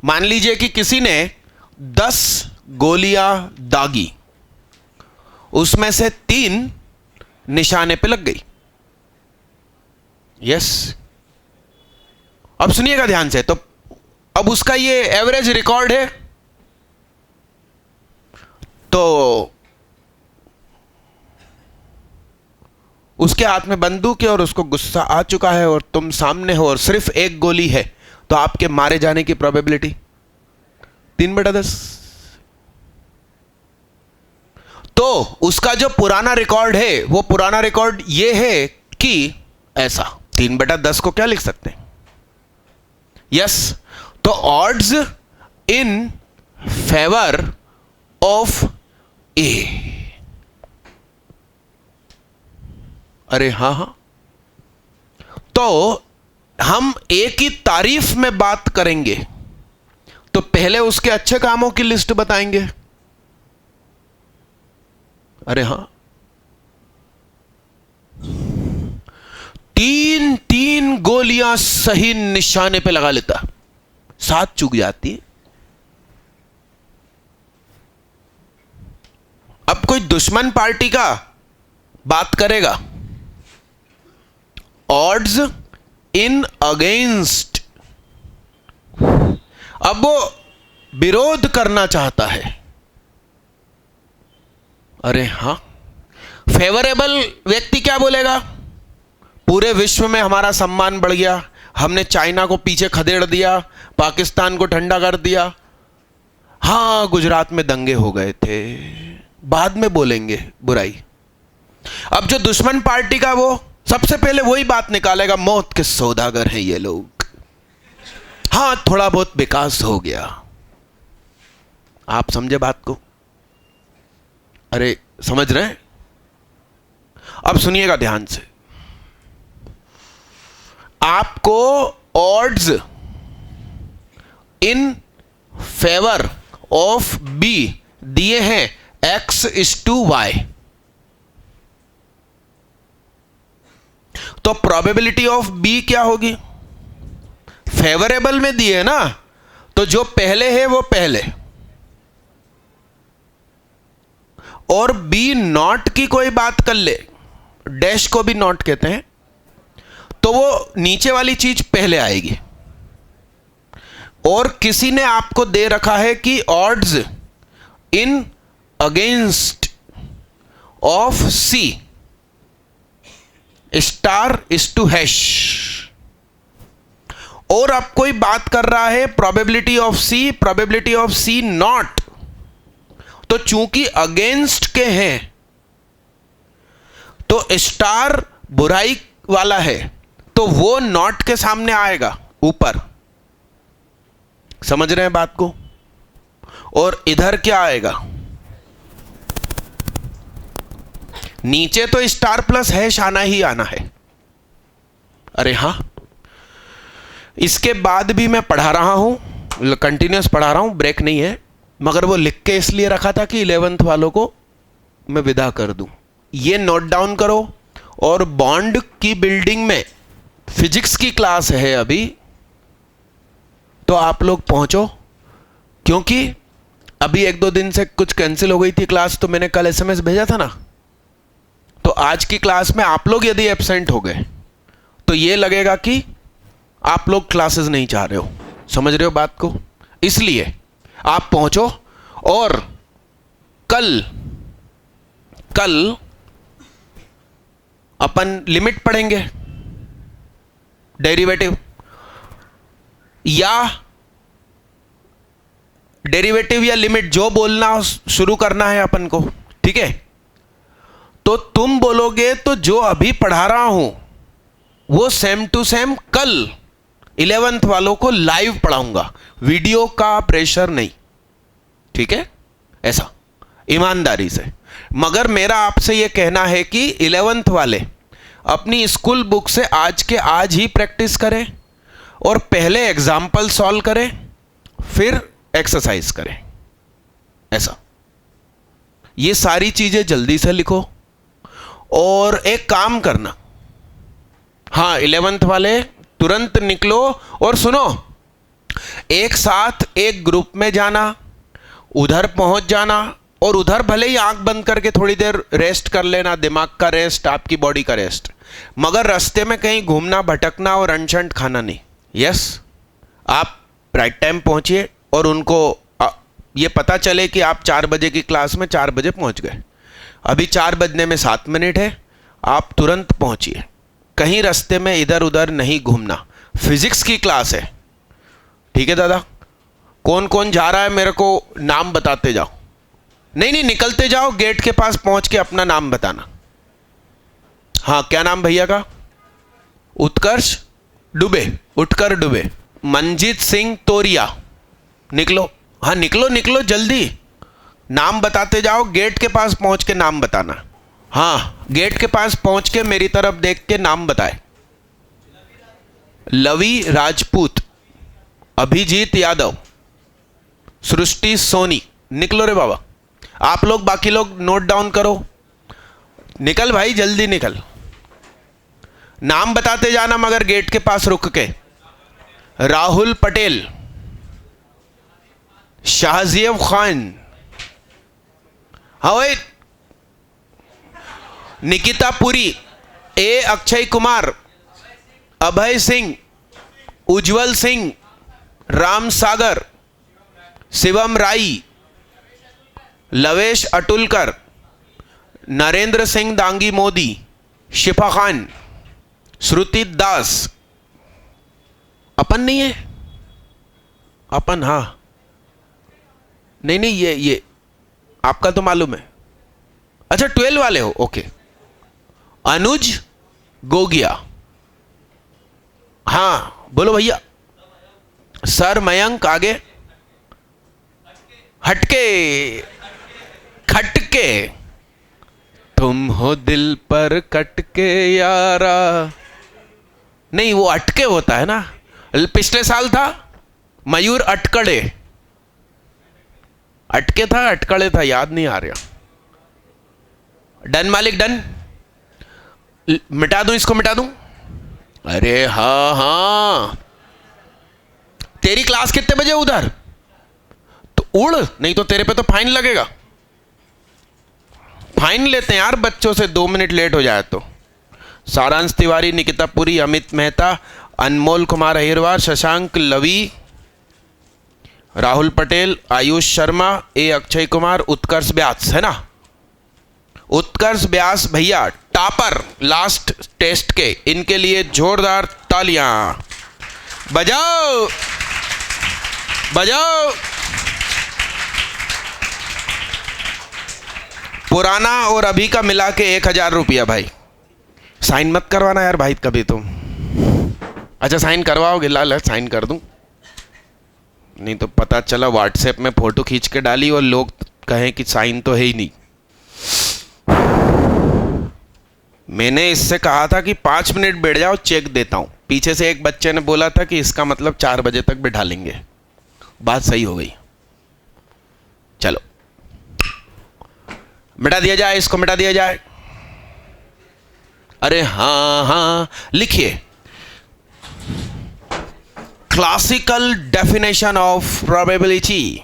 मान लीजिए कि किसी ने 10 गोलियां दागी, उसमें से 3 निशाने पे लग गई। यस, अब सुनिएगा ध्यान से। तो अब उसका ये एवरेज रिकॉर्ड है, तो उसके हाथ में बंदूक है और उसको गुस्सा आ चुका है और तुम सामने हो और सिर्फ एक गोली है, तो आपके मारे जाने की प्रोबेबिलिटी 3/10। तो उसका जो पुराना रिकॉर्ड है, वो पुराना रिकॉर्ड ये है कि ऐसा 3/10 को क्या लिख सकते हैं? यस, तो ऑड्स इन फेवर ऑफ ए। अरे हाँ हाँ, तो हम ए की तारीफ में बात करेंगे तो पहले उसके अच्छे कामों की लिस्ट बताएंगे। अरे हां, 3 गोलियां सही निशाने पे लगा लेता, 7 चूक जाती है। अब कोई दुश्मन पार्टी का बात करेगा, ऑड्स इन अगेंस्ट, अब वो विरोध करना चाहता है। अरे हां, फेवरेबल व्यक्ति क्या बोलेगा? पूरे विश्व में हमारा सम्मान बढ़ गया, हमने चाइना को पीछे खदेड़ दिया, पाकिस्तान को ठंडा कर दिया। हां, गुजरात में दंगे हो गए थे, बाद में बोलेंगे बुराई। अब जो दुश्मन पार्टी का, वो सबसे पहले वही बात निकालेगा, मौत के सौदागर हैं ये लोग। हां, थोड़ा बहुत विकास हो गया। आप समझे बात को? अरे समझ रहे हैं? अब सुनिएगा ध्यान से। आपको odds in favour of B दिए हैं x/y, तो प्रोबेबिलिटी ऑफ बी क्या होगी? फेवरेबल में दिए ना, तो जो पहले है वो पहले, और बी नॉट की कोई बात कर ले, डैश को भी नॉट कहते हैं, तो वो नीचे वाली चीज पहले आएगी। और किसी ने आपको दे रखा है कि ऑड्स इन अगेंस्ट ऑफ सी **#, और अब कोई बात कर रहा है प्रोबेबिलिटी ऑफ सी नॉट, तो चूंकि अगेंस्ट के हैं तो स्टार बुराई वाला है, तो वो नॉट के सामने आएगा ऊपर। समझ रहे हैं बात को? और इधर क्या आएगा? नीचे तो स्टार प्लस हैश आना ही आना है। अरे हां, इसके बाद भी मैं पढ़ा रहा हूं, कंटिन्यूस पढ़ा रहा हूं, ब्रेक नहीं है, मगर वो लिख के इसलिए रखा था कि 11th वालों को मैं विदा कर दूं। ये नोट डाउन करो। और बॉन्ड की बिल्डिंग में फिजिक्स की क्लास है अभी, तो आप लोग पहुंचो, क्योंकि अभी 1-2 दिन से कुछ कैंसिल हो गई थी क्लास, तो मैंने कल एसएमएस भेजा था ना, तो आज की क्लास में आप लोग यदि एब्सेंट हो गए तो ये लगेगा कि आप लोग क्लासेस नहीं चाह रहे हो। समझ रहे हो बात को? इसलिए आप पहुंचो। और कल अपन लिमिट पढ़ेंगे, डेरिवेटिव या लिमिट, जो बोलना शुरू करना है अपन को, ठीक है? तो तुम बोलोगे तो जो अभी पढ़ा रहा हूं वो सेम टू सेम कल 11th वालों को लाइव पढ़ाऊंगा, वीडियो का प्रेशर नहीं, ठीक है? ऐसा ईमानदारी से। मगर मेरा आपसे यह कहना है कि 11th वाले अपनी स्कूल बुक से आज के आज ही प्रैक्टिस करें, और पहले एग्जाम्पल सॉल्व करें, फिर एक्सरसाइज करें। ऐसा ये सारी चीजें जल्दी से लिखो। और एक काम करना, हाँ 11th वाले तुरंत निकलो और सुनो, एक साथ एक ग्रुप में जाना, उधर पहुंच जाना, और उधर भले ही आंख बंद करके थोड़ी देर रेस्ट कर लेना, दिमाग का रेस्ट, आपकी बॉडी का रेस्ट, मगर रास्ते में कहीं घूमना, भटकना और अनशंट खाना नहीं। यस, आप राइट टाइम पहुंचिए और उनको ये पता चले कि आप 4 बजे की क्लास में 4 बजे पहुंच गए। अभी 4 बजने में 7 मिनट है, आप तुरंत पहुंचिए, कहीं रास्ते में इधर उधर नहीं घूमना। फिजिक्स की क्लास है, ठीक है दादा? कौन कौन जा रहा है मेरे को नाम बताते जाओ। नहीं नहीं, निकलते जाओ, गेट के पास पहुंच के अपना नाम बताना। हाँ, क्या नाम भैया का? उत्कर्ष दुबे, उत्कर दुबे। मंजीत सिंह तोरिया। निकलो, हाँ निकलो निकलो जल्दी, नाम बताते जाओ, गेट के पास पहुंच के नाम बताना। हाँ, गेट के पास पहुंच के मेरी तरफ देख के नाम बताए। लवी राजपूत, अभिजीत यादव, सृष्टि सोनी। निकलो रे बाबा, आप लोग बाकी लोग नोट डाउन करो। निकल भाई, जल्दी निकल, नाम बताते जाना मगर गेट के पास रुक के। राहुल पटेल, शाहजेब खान, हाँ भाई, निकिता पुरी, ए अक्षय कुमार, अभय सिंह, उज्जवल सिंह, राम सागर, शिवम राई, लवेश अटुलकर, नरेंद्र सिंह दांगी मोदी, शिफा खान, श्रुति दास। अपन नहीं है? अपन, हाँ नहीं नहीं, ये आपका तो मालूम है। अच्छा 12 वाले हो, ओके। अनुज गोगिया, हाँ बोलो भैया। सर मयंक, आगे हटके, खटके, तुम हो दिल पर कटके यारा। नहीं, वो अटके होता है ना, पिछले साल था मयूर अटकड़े, अटके था अटकड़े था, याद नहीं आ रहा। डन मालिक, डन। मिटा दूं इसको, मिटा दूं? अरे हाँ हाँ, तेरी क्लास कितने बजे उधर? तो उड़, नहीं तो तेरे पे तो फाइन लगेगा। फाइन लेते हैं यार बच्चों से 2 मिनट लेट हो जाए तो। सारांश तिवारी, निकिता पुरी, अमित मेहता, अनमोल कुमार अहिरवार, शशांक लवी, राहुल पटेल, आयुष शर्मा, ए अक्षय कुमार, उत्कर्ष व्यास, है ना? उत्कर्ष व्यास भैया टॉपर लास्ट टेस्ट के, इनके लिए जोरदार तालियां बजाओ बजाओ। पुराना और अभी का मिला के 1000 रुपया भाई। साइन मत करवाना यार भाई कभी तुम। अच्छा साइन करवाओगे? लाल साइन कर दूं, नहीं तो पता चला व्हाट्सएप में फोटो खींच के डाली और लोग कहें कि साइन तो है ही नहीं। मैंने इससे कहा था कि 5 मिनट बैठ जाओ, चेक देता हूं। पीछे से एक बच्चे ने बोला था कि इसका मतलब 4 बजे तक बैठा लेंगे। बात सही हो गई। चलो मिटा दिया जाए, इसको मिटा दिया जाए। अरे हाँ हाँ, लिखिए classical definition of probability.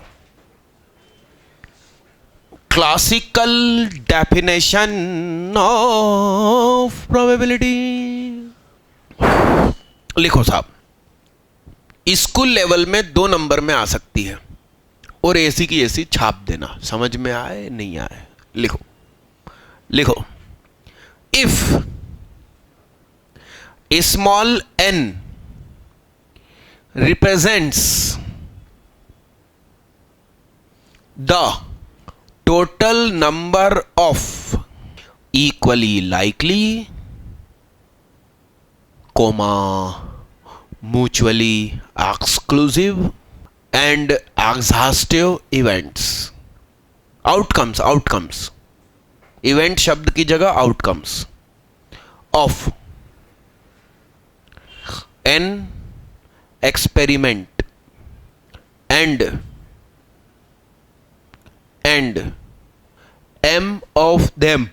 Classical definition of probability लिखो साहब। स्कूल लेवल में 2 नंबर में आ सकती है और ऐसी की ऐसी छाप देना, समझ में आए नहीं आए। लिखो लिखो, if small n represents the total number of equally likely, comma, mutually exclusive and exhaustive events, outcomes, event शब्द की जगह outcomes of an experiment and m of them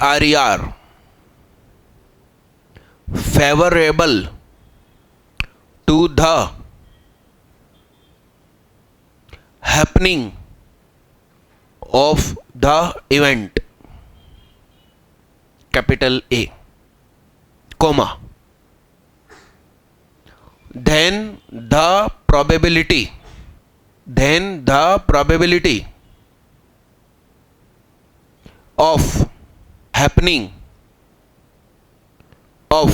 are favorable to the happening of the event, capital A, comma, then the probability, then the probability of happening of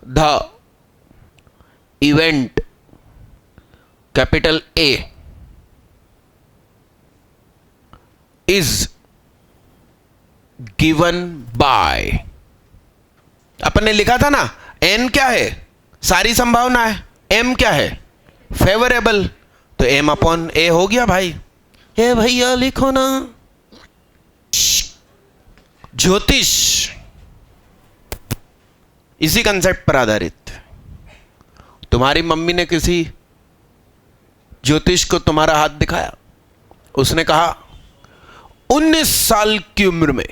the event capital A is given by, अपन ने लिखा था ना, n क्या है, सारी संभावना है, m क्या है, फेवरेबल, तो m अपॉन a हो गया भाई। ये भैया लिखो ना। ज्योतिष इसी कंसेप्ट पर आधारित। तुम्हारी मम्मी ने किसी ज्योतिष को तुम्हारा हाथ दिखाया, उसने कहा 19 साल की उम्र में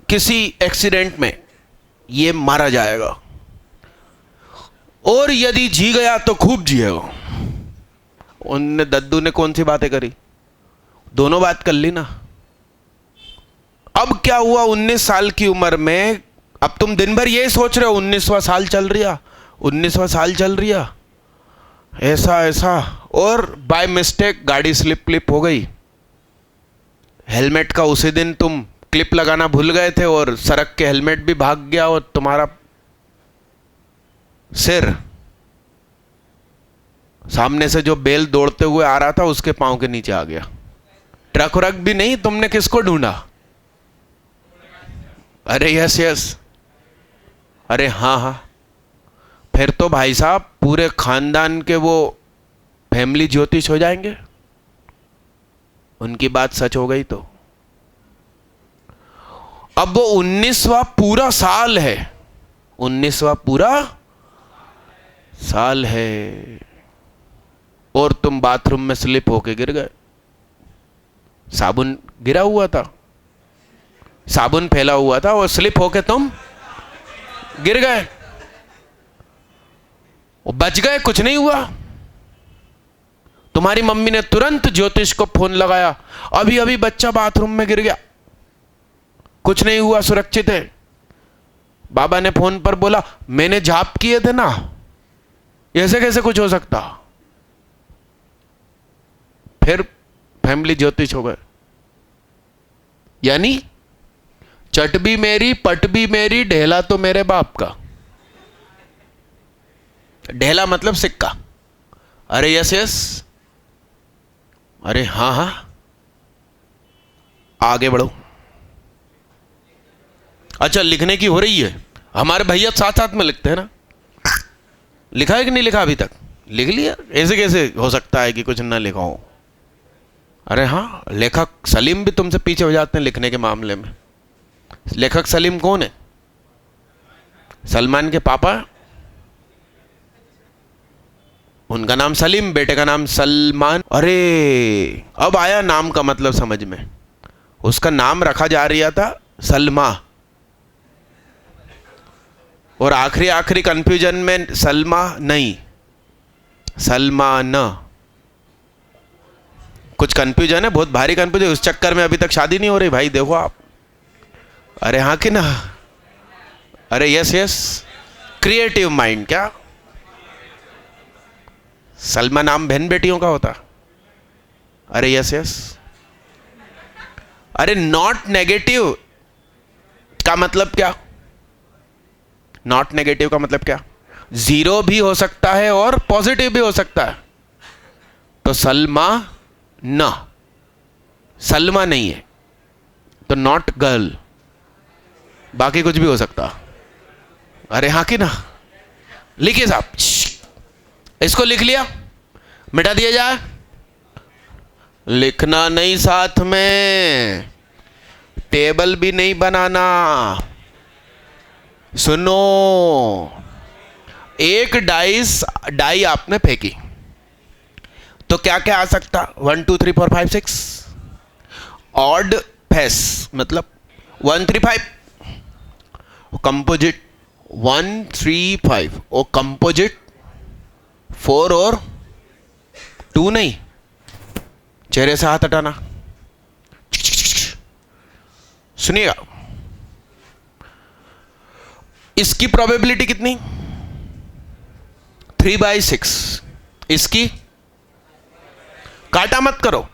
किसी एक्सीडेंट में ये मारा जाएगा, और यदि जी गया तो खूब जिएगा। उनने, दद्दू ने कौन सी बातें करी, दोनों बात कर ली ना। अब क्या हुआ, 19 साल की उम्र में, अब तुम दिन भर ये सोच रहे हो 19वां साल चल रहा, 19वां साल चल रहा, ऐसा ऐसा, और बाय मिस्टेक गाड़ी स्लिप हो गई। हेलमेट का उसी दिन तुम क्लिप लगाना भूल गए थे और सड़क के हेलमेट भी भाग गया, और तुम्हारा सिर सामने से जो बैल दौड़ते हुए आ रहा था उसके पांव के नीचे आ गया। ट्रक व्रक भी नहीं, तुमने किसको ढूंढा? अरे यस यस, अरे हाँ हाँ, फिर तो भाई साहब पूरे खानदान के वो फैमिली ज्योतिष हो जाएंगे, उनकी बात सच हो गई तो। अब वो 19वां पूरा साल है, 19वां पूरा साल है, और तुम बाथरूम में स्लिप होके गिर गए। साबुन गिरा हुआ था, साबुन फैला हुआ था, और स्लिप होके तुम गिर गए, वो बच गए, कुछ नहीं हुआ। तुम्हारी मम्मी ने तुरंत ज्योतिष को फोन लगाया, अभी अभी बच्चा बाथरूम में गिर गया, कुछ नहीं हुआ, सुरक्षित है। बाबा ने फोन पर बोला, मैंने जाप किए थे ना, ऐसे कैसे कुछ हो सकता। फिर फैमिली ज्योतिष हो गए। यानी चट भी मेरी, पट भी मेरी, ढेला तो मेरे बाप का। ढेला मतलब सिक्का। अरे यस यस, अरे हाँ हाँ, आगे बढ़ो। अच्छा, लिखने की हो रही है, हमारे भैया साथ साथ में लिखते हैं ना। लिखा है कि नहीं लिखा? अभी तक लिख लिया? ऐसे कैसे हो सकता है कि कुछ ना लिखा हो? अरे हाँ, लेखक सलीम भी तुमसे पीछे हो जाते हैं लिखने के मामले में। लेखक सलीम कौन है? सलमान के पापा, उनका नाम सलीम, बेटे का नाम सलमान। अरे अब आया नाम का मतलब समझ में। उसका नाम रखा जा रहा था सलमा, और आखिरी कंफ्यूजन में सलमा नहीं, सलमान। कुछ कंफ्यूजन है, बहुत भारी कंफ्यूजन। उस चक्कर में अभी तक शादी नहीं हो रही भाई, देखो आप। अरे हाँ कि ना? अरे यस यस, क्रिएटिव माइंड। क्या सलमा नाम बहन बेटियों का होता? अरे यस यस। अरे नॉट नेगेटिव का मतलब क्या? नॉट नेगेटिव का मतलब क्या? जीरो भी हो सकता है और पॉजिटिव भी हो सकता है। तो सलमा ना, सलमा नहीं है तो नॉट गर्ल, बाकी कुछ भी हो सकता। अरे हाँ कि ना? लिखिए साहब, इसको लिख लिया, मिटा दिया जाए। लिखना नहीं, साथ में टेबल भी नहीं बनाना। सुनो, एक डाई आपने फेंकी तो क्या क्या आ सकता? 1 2 3 4 5 6। ऑड फेस मतलब 1 3 5, कंपोजिट 1 3 5, और कंपोजिट 4 और 2 नहीं। चेहरे से हाथ हटाना। सुनिएगा, इसकी प्रोबेबिलिटी कितनी? 3/6। इसकी काटा मत करो,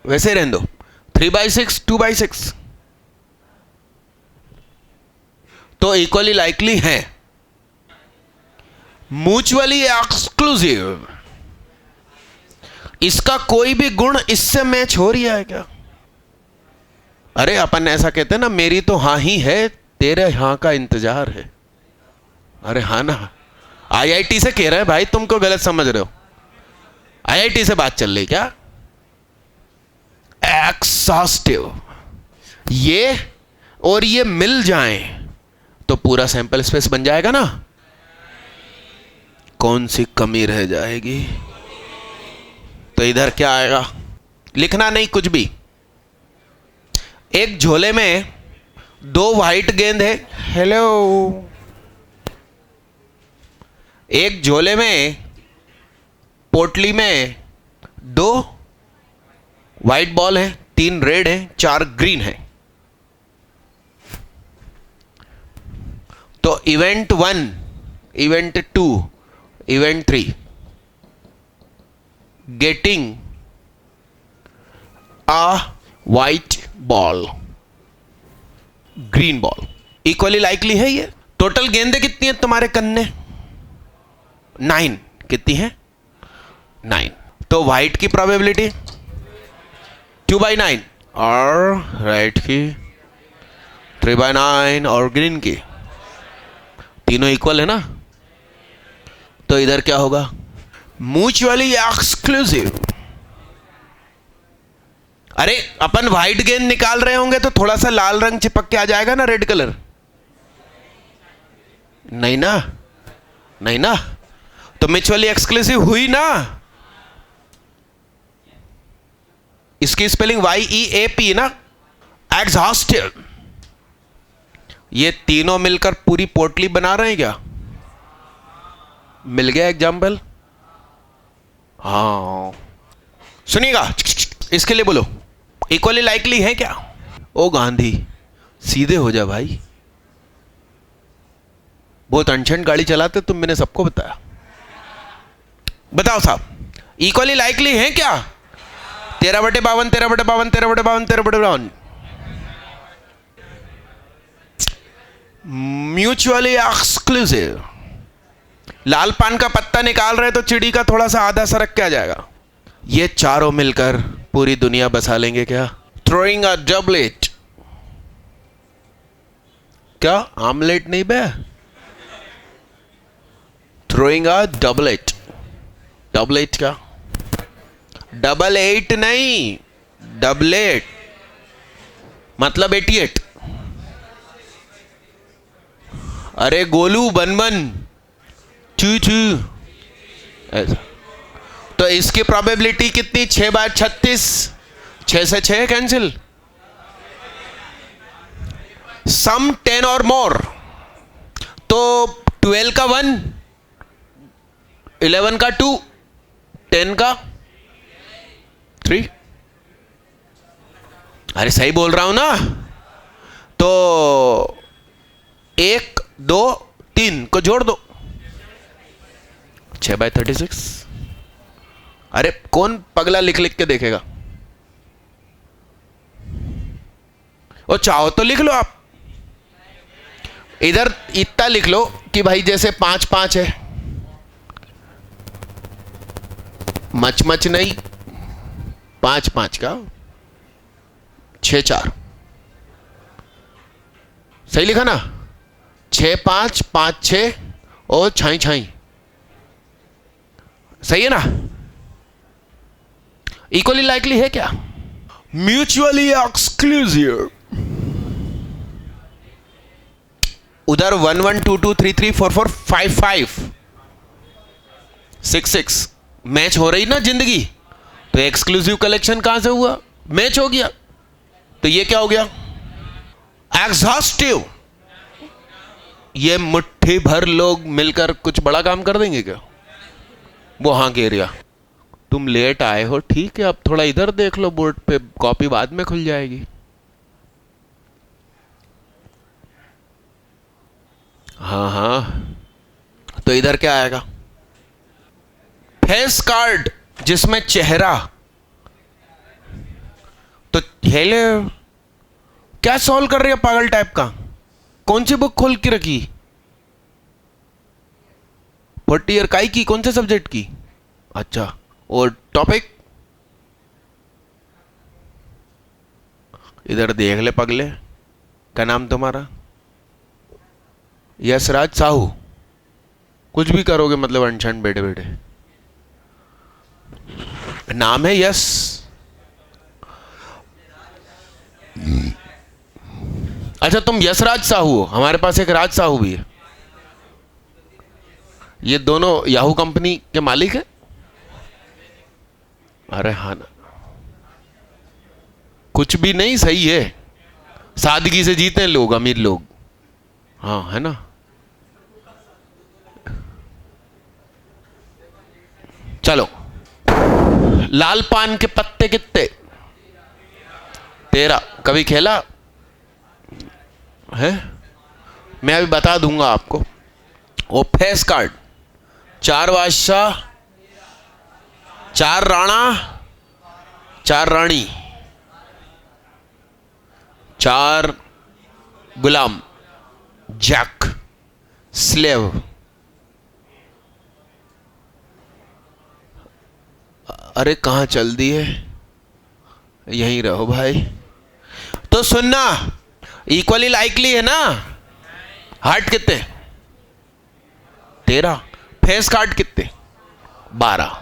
वैसे रहने दो। 3/6, 2/6 तो इक्वली लाइकली है। म्यूचुअली एक्सक्लूसिव, इसका कोई भी गुण इससे मैच हो रहा है क्या? अरे अपन ऐसा कहते हैं ना, मेरी तो हां ही है, तेरे हां का इंतजार है। अरे हाँ ना, आईआईटी से कह रहे हैं भाई, तुमको गलत समझ रहे हो। आईआईटी से बात चल रही क्या? एक्सॉस्टिव, ये और ये मिल जाएं तो पूरा सैंपल स्पेस बन जाएगा ना। कौन सी कमी रह जाएगी? तो इधर क्या आएगा? लिखना नहीं कुछ भी। एक झोले में 2 व्हाइट गेंद है। हेलो। एक झोले में, पोटली में 2 व्हाइट बॉल है, 3 रेड है, 4 ग्रीन है। तो event 1, event 2, event 3 getting a white ball, green ball, equally likely है ये। टोटल गेंदें कितनी है तुम्हारे कन्ने? 9। कितनी है? 9। तो व्हाइट की प्रोबेबिलिटी 2/9 और रेड की 3/9 और ग्रीन की, तीनों इक्वल है ना। तो इधर क्या होगा? Mutually exclusive. अरे अपन व्हाइट गेंद निकाल रहे होंगे तो थोड़ा सा लाल रंग चिपक के आ जाएगा ना, रेड कलर। नहीं ना, नहीं ना, तो म्यूचुअली एक्सक्लूसिव हुई ना। इसकी स्पेलिंग YEAP ना, एग्जॉस्टिव। ये तीनों मिलकर पूरी पोटली बना रहे हैं क्या? मिल गया एग्जाम्पल? हाँ सुनिएगा, इसके लिए बोलो इक्वली लाइकली है क्या? ओ गांधी, सीधे हो जा भाई, बहुत अनशन गाड़ी चलाते तुम, मैंने सबको बताया। बताओ साहब, इक्वली लाइकली है क्या? 13/52, 13/52, 13/52, 13/52। Mutually exclusive. लाल पान का पत्ता निकाल रहे तो चिड़ी का थोड़ा सा आधा सरक के आ जाएगा। ये चारों मिलकर पूरी दुनिया बसा लेंगे क्या? Throwing a doublet. क्या आमलेट नहीं बे? Throwing a doublet. डबलेट क्या? 88 नहीं, डबलेट मतलब 88। अरे गोलू बनबन चू चू ऐसा। तो इसकी प्रोबेबिलिटी कितनी? 6/36। 6 से 6 कैंसिल। सम 10 और मोर, तो 12 का 1, 11 का 2, 10 का 3। अरे सही बोल रहा हूं ना? तो 1, 2, 3 को जोड़ दो, 6/36। अरे कौन पगला लिख लिख के देखेगा? और चाहो तो लिख लो आप, इधर इतना लिख लो कि भाई जैसे 5/5 है, मच नहीं, 5/5 का 6/4। सही लिखा ना? 6/5, 5/6 और छाई छाई। सही है ना? इक्वली लाइकली है क्या? Mutually exclusive. उधर 1 1 2 2 3 3 4 4 5 5 6 6 मैच हो रही ना जिंदगी, तो एक्सक्लूसिव कलेक्शन कहां से हुआ? मैच हो गया। तो ये क्या हो गया? एग्जॉस्टिव। ये मुट्ठी भर लोग मिलकर कुछ बड़ा काम कर देंगे क्या? वो हाँ कह रिया, तुम लेट आए हो, ठीक है, अब थोड़ा इधर देख लो बोर्ड पे, कॉपी बाद में खुल जाएगी। हाँ हाँ, तो इधर क्या आएगा? फेस कार्ड जिसमें चेहरा। तो हेले, क्या सॉल्व कर रही है पागल टाइप का? कौन सी बुक खोल के रखी? 40 ईयर काई की? कौन से सब्जेक्ट की? अच्छा, और टॉपिक इधर देख ले पगले। क्या नाम तुम्हारा? यशराज साहू। कुछ भी करोगे मतलब अनशन बैठे बैठे। नाम है यश। अच्छा, तुम यशराज साहू हो। हमारे पास एक राज साहू भी है। ये दोनों याहू कंपनी के मालिक है। अरे हाँ ना, कुछ भी नहीं, सही है। सादगी से जीते हैं लोग, अमीर लोग। हाँ है ना। चलो, लाल पान के पत्ते कितने? 13। कभी खेला है? मैं अभी बता दूंगा आपको। वो फेस कार्ड, 4 बादशाह, 4 राणा, 4 रानी, 4 गुलाम, जैक, स्लेव। अरे कहां चल दिए? यहीं रहो भाई। तो सुनना, इक्वली लाइकली है ना। हार्ट कितने? 13। फेस कार्ड कितने? 12।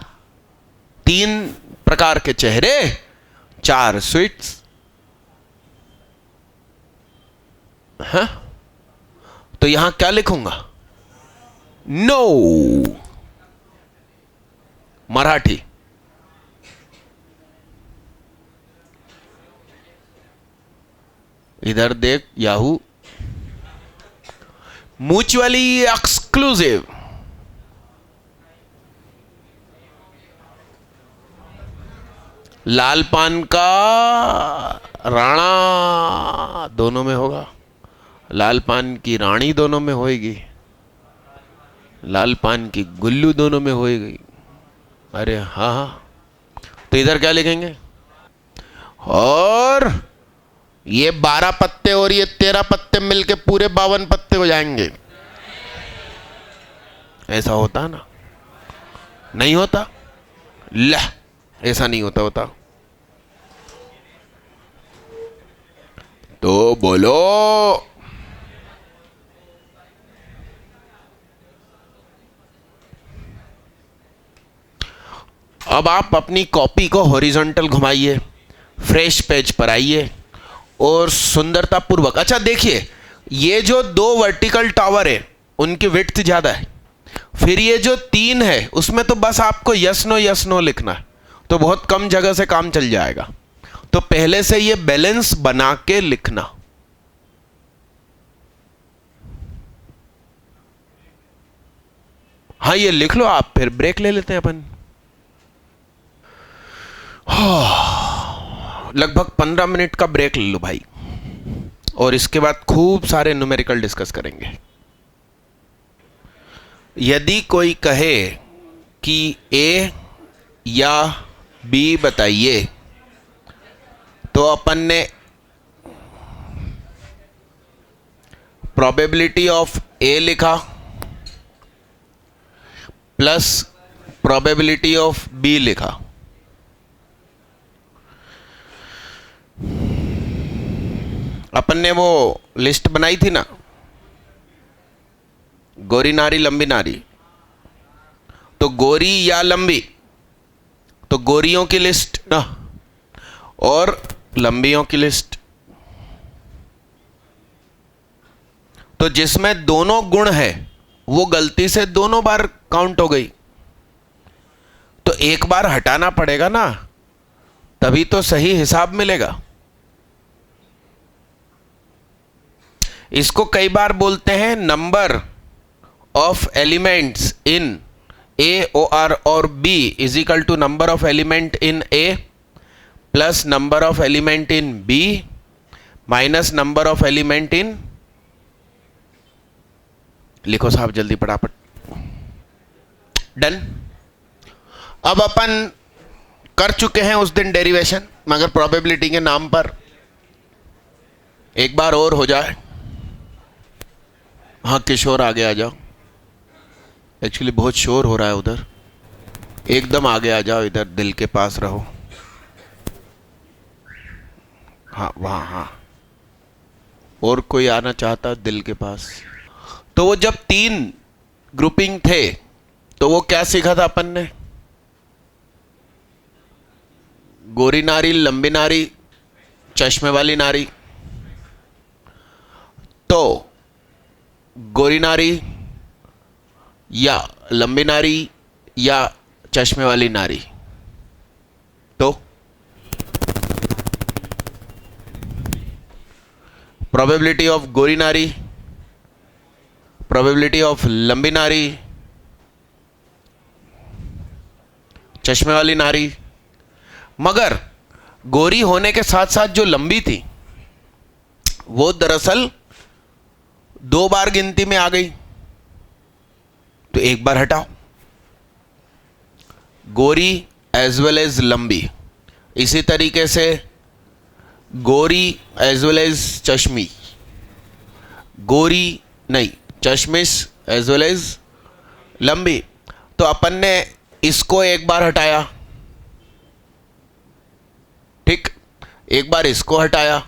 3 प्रकार के चेहरे, 4 स्वीट्स। हाँ, तो यहां क्या लिखूंगा? नो। मराठी। इधर देख याहू। Mutually exclusive. लाल पान का राणा दोनों में होगा, लाल पान की रानी दोनों में होएगी, लाल पान की गुल्लू दोनों में होएगी। अरे हाँ हाँ, तो इधर क्या लिखेंगे? और ये 12 पत्ते और ये 13 पत्ते मिलके पूरे 52 पत्ते हो जाएंगे। ऐसा होता ना? नहीं होता? ले, ऐसा नहीं होता। होता तो बोलो। अब आप अपनी कॉपी को हॉरिजॉन्टल घुमाइए, फ्रेश पेज पर आइए और सुंदरता पूर्वक। अच्छा देखिए, ये जो 2 वर्टिकल टावर है उनकी विड्थ ज्यादा है। फिर ये जो 3 है उसमें तो बस आपको यस नो लिखना है, तो बहुत कम जगह से काम चल जाएगा। तो पहले से ये बैलेंस बना के लिखना। हाँ, ये लिख लो आप, फिर ब्रेक ले लेते हैं अपन। लगभग 15 मिनट का ब्रेक ले लो भाई, और इसके बाद खूब सारे न्यूमेरिकल डिस्कस करेंगे। यदि कोई कहे कि ए या बी बताइए, तो अपन ने प्रोबेबिलिटी ऑफ ए लिखा प्लस प्रोबेबिलिटी ऑफ बी लिखा। अपन ने वो लिस्ट बनाई थी ना, गोरी नारी लंबी नारी। तो गोरी या लंबी, तो गोरियों की लिस्ट ना, और लंबियों की लिस्ट। तो जिसमें दोनों गुण है वो गलती से दोनों बार काउंट हो गई, तो एक बार हटाना पड़ेगा ना, तभी तो सही हिसाब मिलेगा। इसको कई बार बोलते हैं number of elements in A or B is equal to number of element in A plus number of element in B minus number of element in. लिखो साहब जल्दी फटाफट। डन। अब अपन कर चुके हैं उस दिन डेरिवेशन, मगर प्रोबेबिलिटी के नाम पर एक बार और हो जाए। हाँ किशोर आगे आ जाओ, एक्चुअली बहुत शोर हो रहा है उधर, एकदम आगे आ जाओ, इधर दिल के पास रहो। हाँ वहाँ, हाँ और कोई आना चाहता दिल के पास? तो वो जब 3 ग्रुपिंग थे तो वो क्या सीखा था अपन ने? गोरी नारी, लंबी नारी, चश्मे वाली नारी। तो गोरी नारी या लंबी नारी या चश्मे वाली नारी, तो प्रोबेबिलिटी ऑफ गोरी नारी, प्रोबेबिलिटी ऑफ लंबी नारी, चश्मे वाली नारी। मगर गोरी होने के साथ साथ जो लंबी थी वो दरअसल 2 बार गिनती में आ गई, तो एक बार हटाओ। गोरी एज वेल एज लंबी, इसी तरीके से गोरी एज वेल एज चश्मी, गोरी नहीं चश्मिश एज वेल एज लंबी। तो अपन ने इसको एक बार हटाया, ठीक, एक बार इसको हटाया,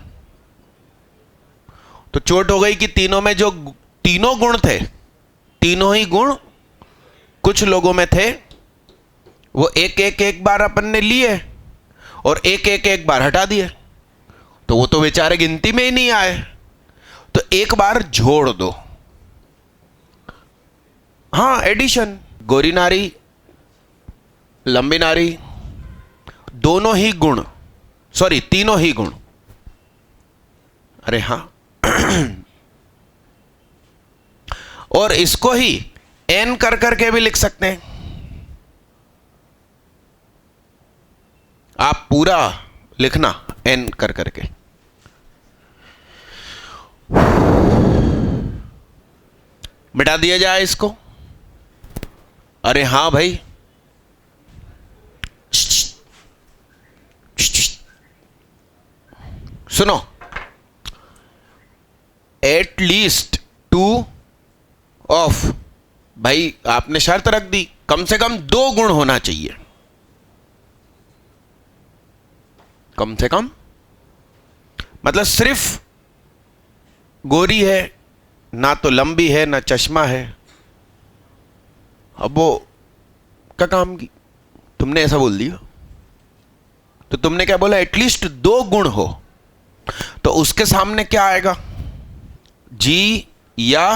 तो चोट हो गई कि तीनों में जो तीनों गुण थे, तीनों ही गुण कुछ लोगों में थे, वो एक बार अपन ने लिए और एक बार हटा दिए, तो वो तो बेचारे गिनती में ही नहीं आए, तो एक बार जोड़ दो। हाँ एडिशन, गोरी नारी लंबी नारी दोनों ही गुण, सॉरी तीनों ही गुण, अरे हाँ और इसको ही एन कर करके भी लिख सकते हैं आप, पूरा लिखना एन कर करके। मिटा दिया जाए इसको। अरे हाँ भाई, सुनो, एट लीस्ट 2 ऑफ, भाई आपने शर्त रख दी कम से कम 2 गुण होना चाहिए, कम से कम, मतलब सिर्फ गोरी है ना, तो लंबी है ना चश्मा है, अब वो क्या काम की, तुमने ऐसा बोल दिया, तो तुमने क्या बोला, एटलीस्ट 2 गुण हो, तो उसके सामने क्या आएगा, जी या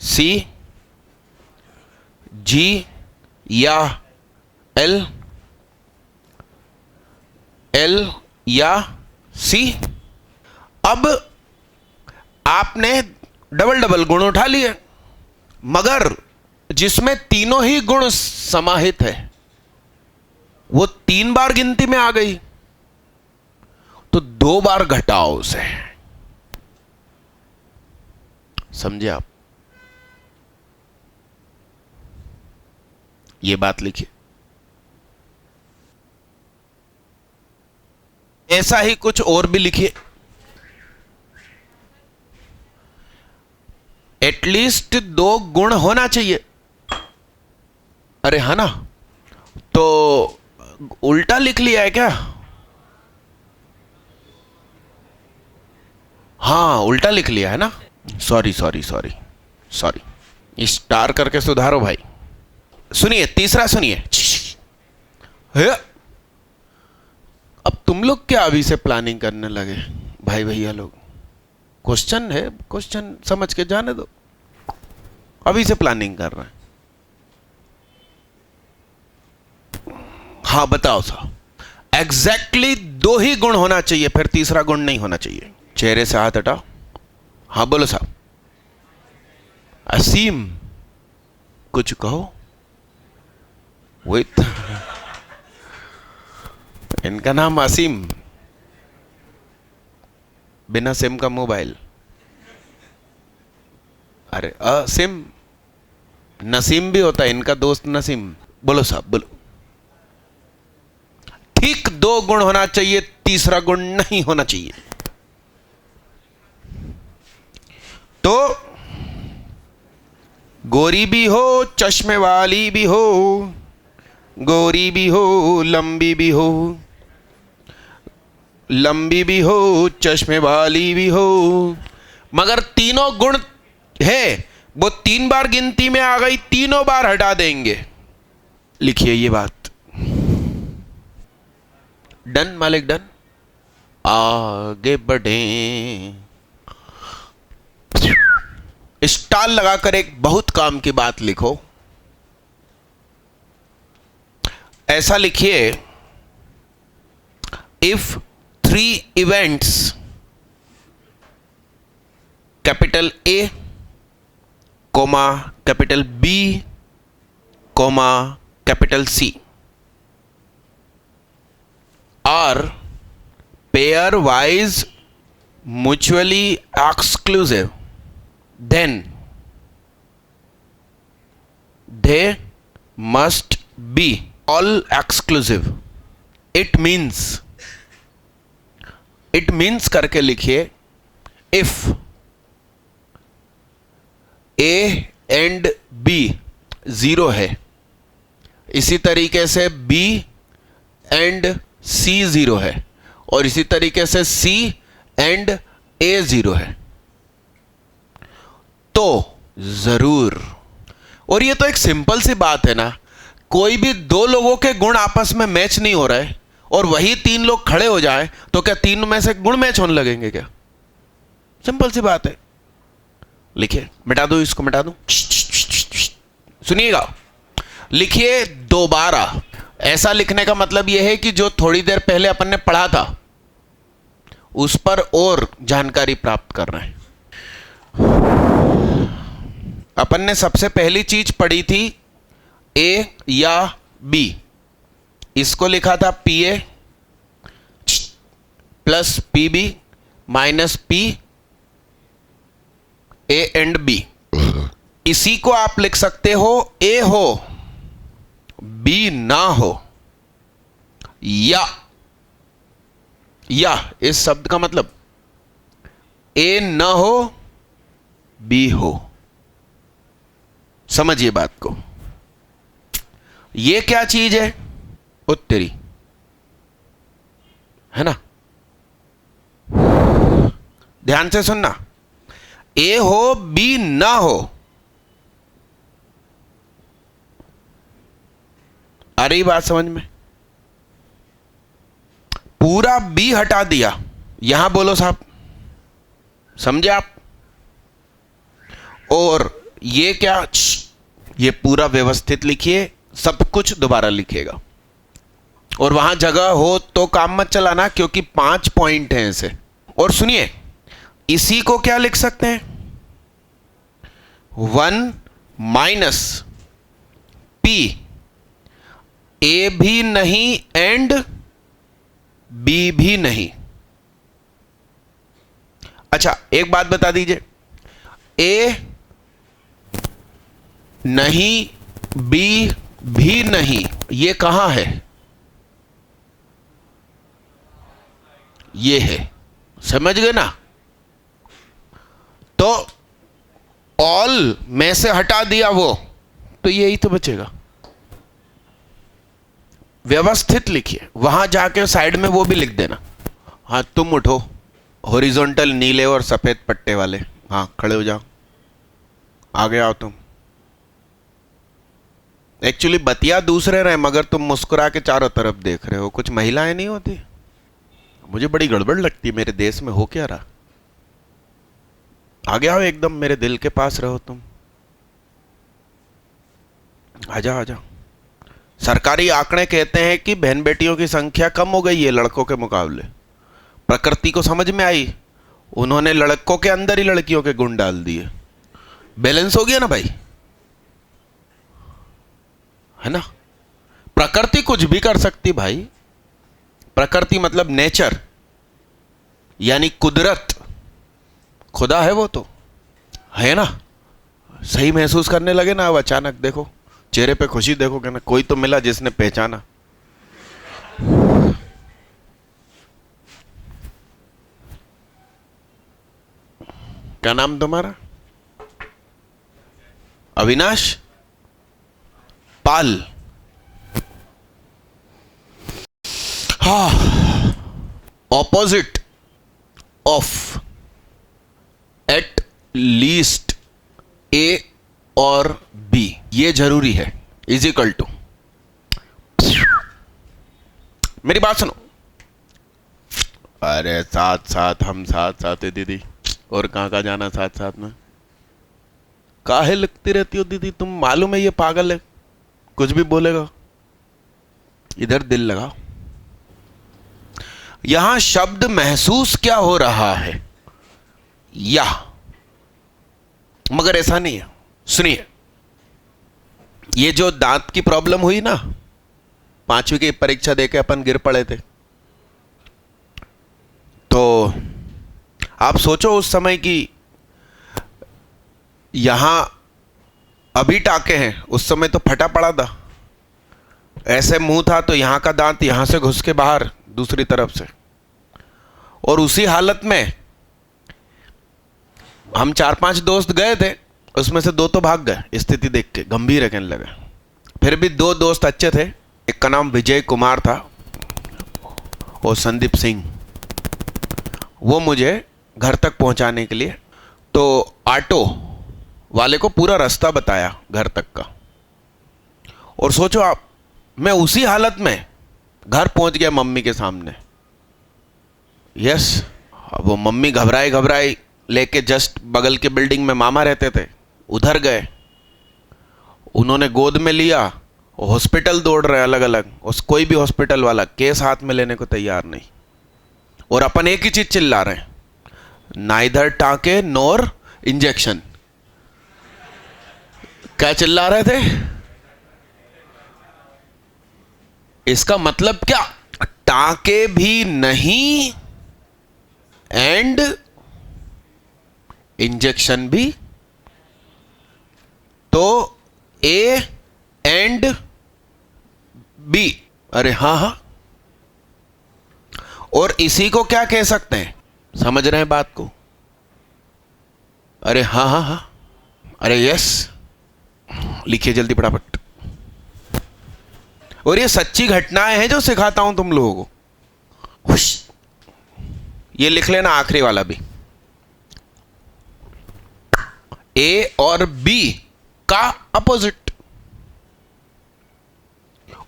सी, जी या एल, एल या सी। अब आपने डबल डबल गुण उठा लिए, मगर जिसमें तीनों ही गुण समाहित है वो 3 बार गिनती में आ गई, तो 2 बार घटाओ उसे, समझे आप? ये बात लिखिए। ऐसा ही कुछ और भी लिखिए, एटलीस्ट 2 गुण होना चाहिए, अरे है ना, तो उल्टा लिख लिया है क्या? हाँ उल्टा लिख लिया है ना, sorry sorry sorry sorry, star करके सुधारो भाई। सुनिए तीसरा, सुनिए, अब तुम लोग क्या अभी से प्लानिंग करने लगे भाई भैया लोग? क्वेश्चन है, क्वेश्चन समझ के जाने दो, अभी से प्लानिंग कर रहे हैं। हाँ बताओ साहब, एग्जैक्टली 2 ही गुण होना चाहिए, फिर तीसरा गुण नहीं होना चाहिए। चेहरे से हाथ हटाओ, हाँ बोलो साहब। असीम, कुछ कहो। विथ इनका नाम असीम, बिना सिम का मोबाइल, अरे असिम नसीम भी होता है, इनका दोस्त नसीम। बोलो साहब बोलो। ठीक 2 गुण होना चाहिए, तीसरा गुण नहीं होना चाहिए। तो गोरी भी हो, चश्मे वाली भी हो, गोरी भी हो, लंबी भी हो, लंबी भी हो, चश्मे वाली भी हो, मगर तीनों गुण है, वो 3 बार गिनती में आ गई, तीनों बार हटा देंगे। लिखिए ये बात। डन मालिक डन। आगे बढ़े। स्टाल लगाकर एक बहुत काम की बात लिखो। ऐसा लिखिए, if 3 events capital A comma capital B comma capital C are pairwise mutually exclusive, then they must be all exclusive. It means करके लिखिए, if A एंड B 0 है, इसी तरीके से B एंड C 0 है, और इसी तरीके से C एंड A 0 है, तो जरूर। और ये तो एक सिंपल सी बात है ना, कोई भी 2 लोगों के गुण आपस में मैच नहीं हो रहे और वही 3 लोग खड़े हो जाए तो क्या 3 में से गुण मैच होने लगेंगे क्या? सिंपल सी बात है। लिखिए, मिटा दो इसको, मिटा दो। सुनिएगा, लिखिए दोबारा। ऐसा लिखने का मतलब यह है कि जो थोड़ी देर पहले अपन ने पढ़ा था उस पर और जानकारी प्राप्त कर रहे हैं। अपन ने सबसे पहली चीज पढ़ी थी A या B, इसको लिखा था PA plus PB minus P A and B। इसी को आप लिख सकते हो A हो B ना हो, या इस शब्द का मतलब A ना हो B हो। समझिए बात को। ये क्या चीज है? उत्तरी है ना, ध्यान से सुनना। A हो B ना हो, आ रही बात समझ में? पूरा B हटा दिया, यहां बोलो साहब, समझे आप? और ये क्या, ये पूरा व्यवस्थित लिखिए, सब कुछ दोबारा लिखिएगा। और वहां जगह हो तो काम मत चलाना, क्योंकि 5 पॉइंट हैं ऐसे। और सुनिए, इसी को क्या लिख सकते हैं? 1 माइनस P, A भी नहीं एंड B भी नहीं। अच्छा एक बात बता दीजिए, A नहीं B भी नहीं, ये कहां है? ये है, समझ गए ना? तो ऑल में से हटा दिया वो, तो यही तो बचेगा। व्यवस्थित लिखिए, वहां जाके साइड में वो भी लिख देना। हाँ तुम उठो, हॉरिजॉन्टल नीले और सफेद पट्टे वाले, हाँ खड़े हो जाओ, आगे आओ तुम। एक्चुअली बतिया दूसरे रहे, मगर तुम मुस्कुरा के चारों तरफ देख रहे हो। कुछ महिलाएं नहीं होती? मुझे बड़ी गड़बड़ लगती है, मेरे देश में हो क्या रहा। आगे आओ, एकदम मेरे दिल के पास रहो तुम, आजा आजा। सरकारी आंकड़े कहते हैं कि बहन बेटियों की संख्या कम हो गई है लड़कों के मुकाबले। प्रकृति को समझ में आई, उन्होंने लड़कों के अंदर ही लड़कियों के गुण डाल दिए। बैलेंस हो गया ना भाई, है ना? प्रकृति कुछ भी कर सकती भाई। प्रकृति मतलब नेचर, यानी कुदरत, खुदा है वो तो, है ना? सही महसूस करने लगे ना अब अचानक, देखो चेहरे पे खुशी देखो, कहना कोई तो मिला जिसने पहचाना। क्या नाम तुम्हारा? अविनाश पाल। हाँ, opposite of at least A or B, ये जरूरी है। इज इक्वल टू, मेरी बात सुनो। अरे साथ साथ हम साथ साथ है दीदी, और कहाँ जाना साथ साथ में? काहे लिखती रहती हो दीदी तुम? मालूम है ये पागल है, कुछ भी बोलेगा। इधर दिल लगाओ। यहां शब्द महसूस क्या हो रहा है, या, मगर ऐसा नहीं है। सुनिए, ये जो दांत की प्रॉब्लम हुई ना, 5वीं की परीक्षा देके अपन गिर पड़े थे, तो आप सोचो उस समय की, यहां अभी टाके हैं, उस समय तो फटा पड़ा था। ऐसे मुंह था तो यहां का दांत यहां से घुस के बाहर दूसरी तरफ से, और उसी हालत में हम 4-5 दोस्त गए थे, उसमें से 2 तो भाग गए स्थिति देख के, गंभीर है कहने लगे। फिर भी 2 दोस्त अच्छे थे, एक का नाम विजय कुमार था और संदीप सिंह। वो मुझे घर तक पहुंचाने के लिए, तो ऑटो वाले को पूरा रास्ता बताया घर तक का। और सोचो आप, मैं उसी हालत में घर पहुंच गया मम्मी के सामने। यस, वो मम्मी घबराई घबराई लेके जस्ट बगल के बिल्डिंग में मामा रहते थे, उधर गए। उन्होंने गोद में लिया, हॉस्पिटल दौड़ रहे अलग अलग, उस कोई भी हॉस्पिटल वाला केस हाथ में लेने को तैयार नहीं। और अपन एक ही चीज चिल्ला रहे हैं, नाइदर टाके नोर इंजेक्शन। क्या चिल्ला रहे थे? इसका मतलब क्या? टाके भी नहीं एंड इंजेक्शन भी, तो ए एंड बी। अरे हाँ हाँ, और इसी को क्या कह सकते हैं? समझ रहे हैं बात को? अरे हाँ हाँ हाँ, अरे यस, लिखिए जल्दी फटाफट। और ये सच्ची घटनाएं हैं जो सिखाता हूं तुम लोगों को। ये लिख लेना आखिरी वाला भी, ए और बी का अपोजिट।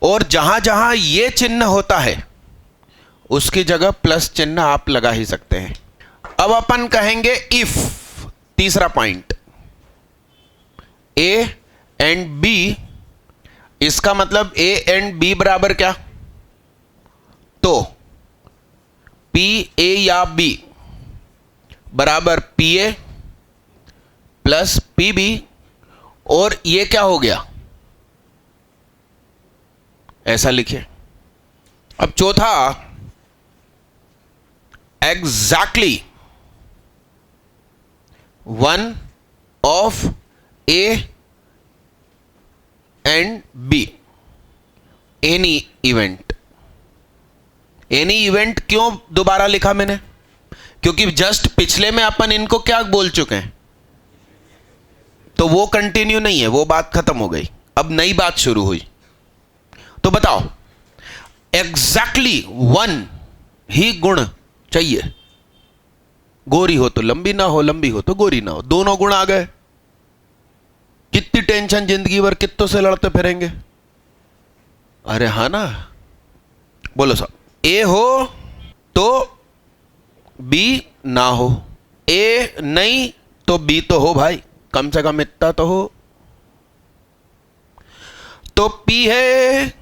और जहां जहां ये चिन्ह होता है उसकी जगह प्लस चिन्ह आप लगा ही सकते हैं। अब अपन कहेंगे इफ, तीसरा पॉइंट, ए एंड बी, इसका मतलब ए एंड बी बराबर क्या? तो पी ए या बी बराबर P A plus P B, और ये क्या हो गया? ऐसा लिखिए। अब चौथा, exactly one of A and B, any event. Any event क्यों दोबारा लिखा मैंने? क्योंकि जस्ट पिछले में अपन इनको क्या बोल चुके हैं, तो वो कंटिन्यू नहीं है, वो बात खत्म हो गई, अब नई बात शुरू हुई। तो बताओ, एग्जैक्टली वन ही गुण चाहिए। गोरी हो तो लंबी ना हो, लंबी हो तो गोरी ना हो, दोनों गुण आ गए। कितनी टेंशन जिंदगी भर कित्तों से लड़ते फिरेंगे। अरे हाँ ना, बोलो साहब। ए हो तो बी ना हो, ए नहीं तो बी तो हो भाई, कम से कम इतना तो हो। तो पी है,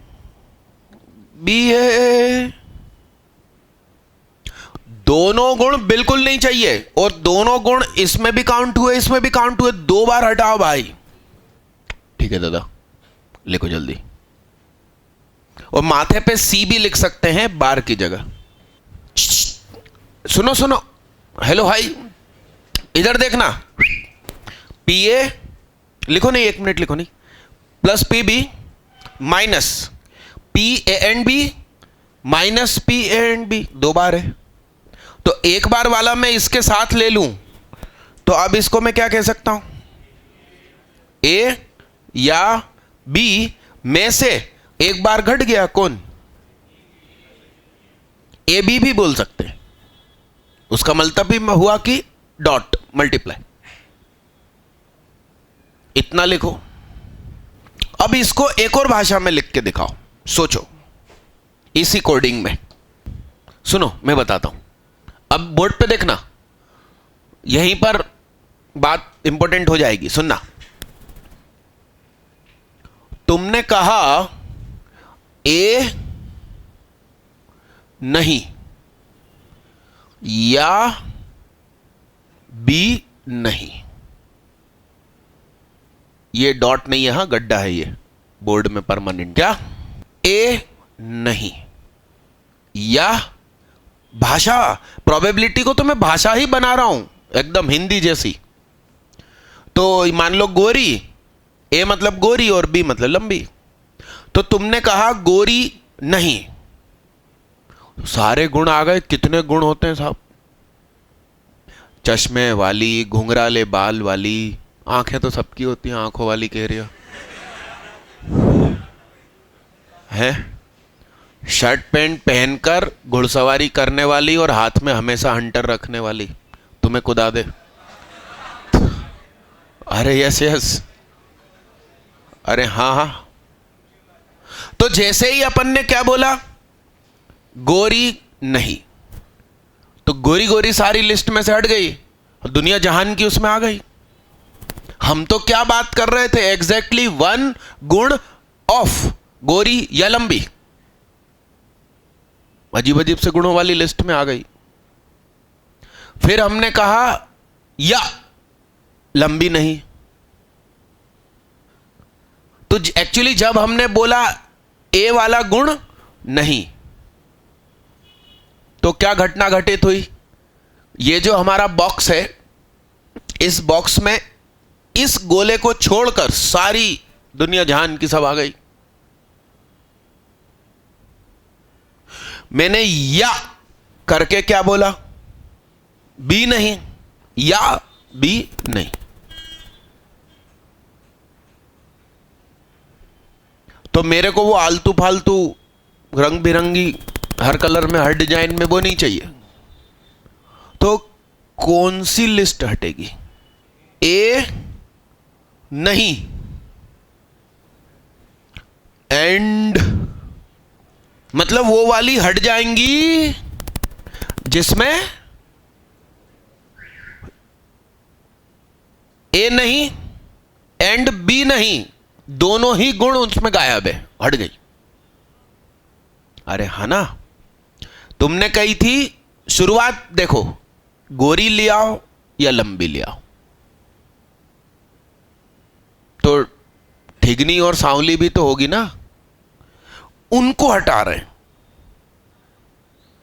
बी है, दोनों गुण बिल्कुल नहीं चाहिए, और दोनों गुण इसमें भी काउंट हुए, इसमें भी काउंट हुए, 2 बार हटाओ भाई। ठीक है दादा, लिखो जल्दी। और माथे पे सी भी लिख सकते हैं बार की जगह। सुनो सुनो, हेलो भाई, इधर देखना। पी ए लिखो नहीं, 1 मिनट लिखो नहीं, plus P B minus P A and B minus P A and B, 2 बार है। तो एक बार वाला मैं इसके साथ ले लूं तो अब इसको मैं क्या कह सकता हूं, ए या बी में से एक बार घट गया, कौन, ए बी भी बोल सकते हैं, उसका मतलब भी हुआ कि डॉट मल्टीप्लाई। इतना लिखो। अब इसको एक और भाषा में लिख के दिखाओ, सोचो इसी कोडिंग में। सुनो मैं बताता हूं, अब बोर्ड पे देखना, यहीं पर बात इंपॉर्टेंट हो जाएगी, सुनना। तुमने कहा ए नहीं या बी नहीं, ये डॉट नहीं है, यहां गड्ढा है, ये बोर्ड में परमानेंट। क्या, ए नहीं या भाषा, प्रोबेबिलिटी को तो मैं भाषा ही बना रहा हूं एकदम हिंदी जैसी। तो मान लो गोरी, ए मतलब गोरी और बी मतलब लंबी, तो तुमने कहा गोरी नहीं, सारे गुण आ गए। कितने गुण होते हैं साहब, चश्मे वाली, घुंघराले बाल वाली, आंखें तो सबकी होती हैं, आंखों वाली कह रही है, शर्ट पैंट पहनकर घुड़सवारी करने वाली और हाथ में हमेशा हंटर रखने वाली, तुम्हें खुदा दे। अरे यस यस, अरे हाँ हाँ। तो जैसे ही अपन ने क्या बोला, गोरी नहीं, तो गोरी गोरी सारी लिस्ट में से हट गई, दुनिया जहान की उसमें आ गई। हम तो क्या बात कर रहे थे, एग्जैक्टली 1 गुण ऑफ गोरी या लंबी, अजीब अजीब से गुणों वाली लिस्ट में आ गई। फिर हमने कहा या लंबी नहीं, तो एक्चुअली जब हमने बोला ए वाला गुण नहीं, तो क्या घटना घटित हुई, ये जो हमारा बॉक्स है, इस बॉक्स में इस गोले को छोड़कर सारी दुनिया जहान की सब आ गई। मैंने या करके क्या बोला, बी नहीं, या बी नहीं। तो मेरे को वो आलतू फालतू रंग बिरंगी हर कलर में हर डिजाइन में वो नहीं चाहिए। तो कौन सी लिस्ट हटेगी, ए नहीं एंड मतलब वो वाली हट जाएंगी जिसमें ए नहीं एंड बी नहीं, दोनों ही गुण उसमें गायब है, हट गई। अरे हाँ ना, तुमने कही थी शुरुआत, देखो गोरी ले आओ या लंबी ले आओ, तो ठिगनी और सांवली भी तो होगी ना, उनको हटा रहे हैं।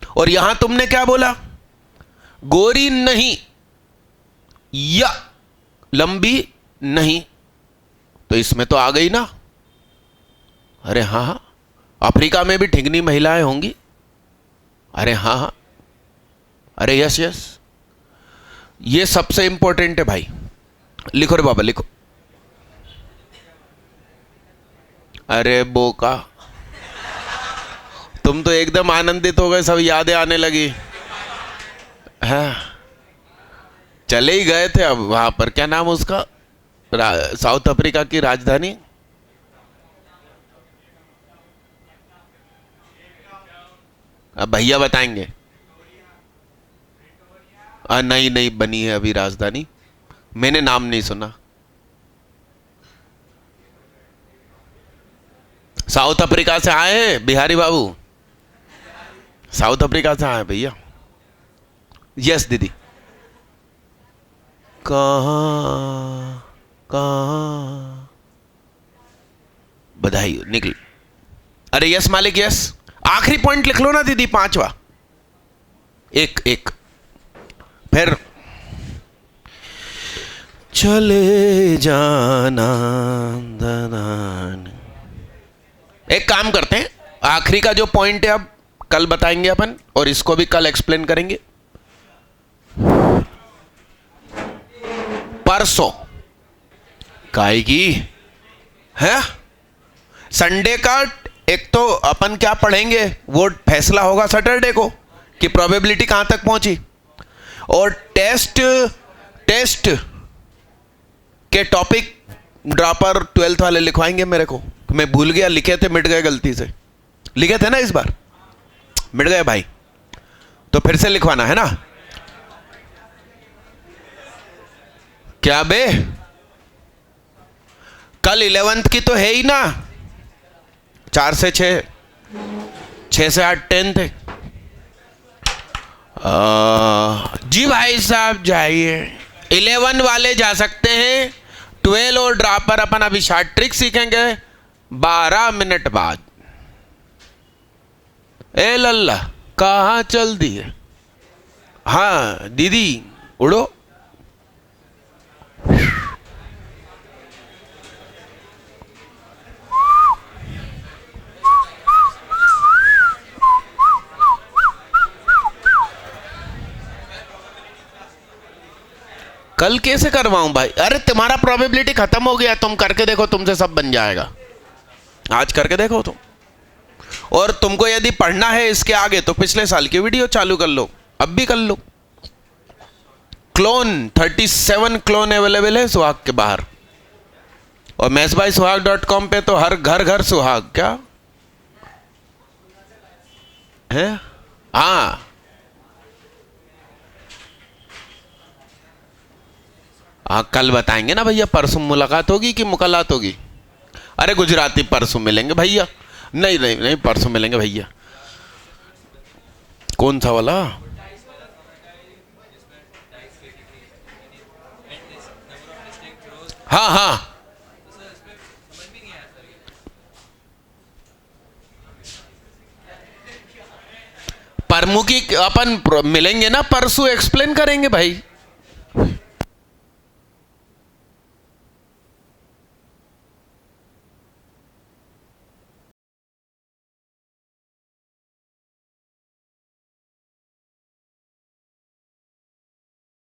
और यहां तुमने क्या बोला, गोरी नहीं या लंबी नहीं, तो इसमें तो आ गई ना। अरे हाँ हाँ, अफ्रीका में भी ठिगनी महिलाएं होंगी, अरे हाँ हाँ, अरे यस यस, ये सबसे इंपॉर्टेंट है भाई। लिखो रे बाबा लिखो। अरे बोका, तुम तो एकदम आनंदित हो गए, सब यादें आने लगी। हाँ, चले ही गए थे। अब वहां पर क्या नाम उसका, साउथ अफ्रीका की राजधानी, अब भैया बताएंगे। नहीं नहीं बनी है अभी राजधानी, मैंने नाम नहीं सुना। साउथ अफ्रीका से आए हैं बिहारी बाबू, साउथ अफ्रीका से आए भैया। यस दीदी, कहां कहां, बधाई निकली। अरे यस मालिक यस, आखिरी पॉइंट लिख लो ना दीदी, 5वां। एक फिर चले जाना दनान। एक काम करते हैं, आखिरी का जो पॉइंट है अब कल बताएंगे अपन, और इसको भी कल एक्सप्लेन करेंगे। परसों काय की है संडे का, एक तो अपन क्या पढ़ेंगे वो फैसला होगा सैटरडे को कि प्रोबेबिलिटी कहां तक पहुंची, और टेस्ट के टॉपिक ड्रॉपर 12th वाले लिखवाएंगे मेरे को। मैं भूल गया, लिखे थे, मिट गए, गलती से लिखे थे ना, इस बार मिट गए भाई, तो फिर से लिखवाना है ना। क्या बे, कल 11th की तो है ही ना, 4 से 6, 6 से 8 10th है। जी भाई साहब जाइए, 11 वाले जा सकते हैं, 12 और ड्रॉपर अपन अभी शॉर्ट ट्रिक सीखेंगे 12 मिनट बाद। ए लल्ला कहाँ चल दी है? हाँ दीदी उड़ो। कल कैसे करवाऊं भाई? अरे तुम्हारा प्रोबेबिलिटी खत्म हो गया, तुम करके देखो, तुमसे सब बन जाएगा। आज करके देखो तुम। और तुमको यदि पढ़ना है इसके आगे तो पिछले साल की वीडियो चालू कर लो, अब भी कर लो। क्लोन 37 क्लोन अवेलेबल है सुहाग के बाहर, और mathsbysuhag.com पे तो हर घर घर सुहाग। क्या है? हाँ कल बताएंगे ना भैया, परसों मुलाकात होगी कि मुकलात होगी? अरे गुजराती परसों मिलेंगे भैया। नहीं नहीं नहीं, परसों मिलेंगे भैया। कौन सा वाला? हाँ हाँ, परमुखी अपन मिलेंगे ना परसों, एक्सप्लेन करेंगे भाई।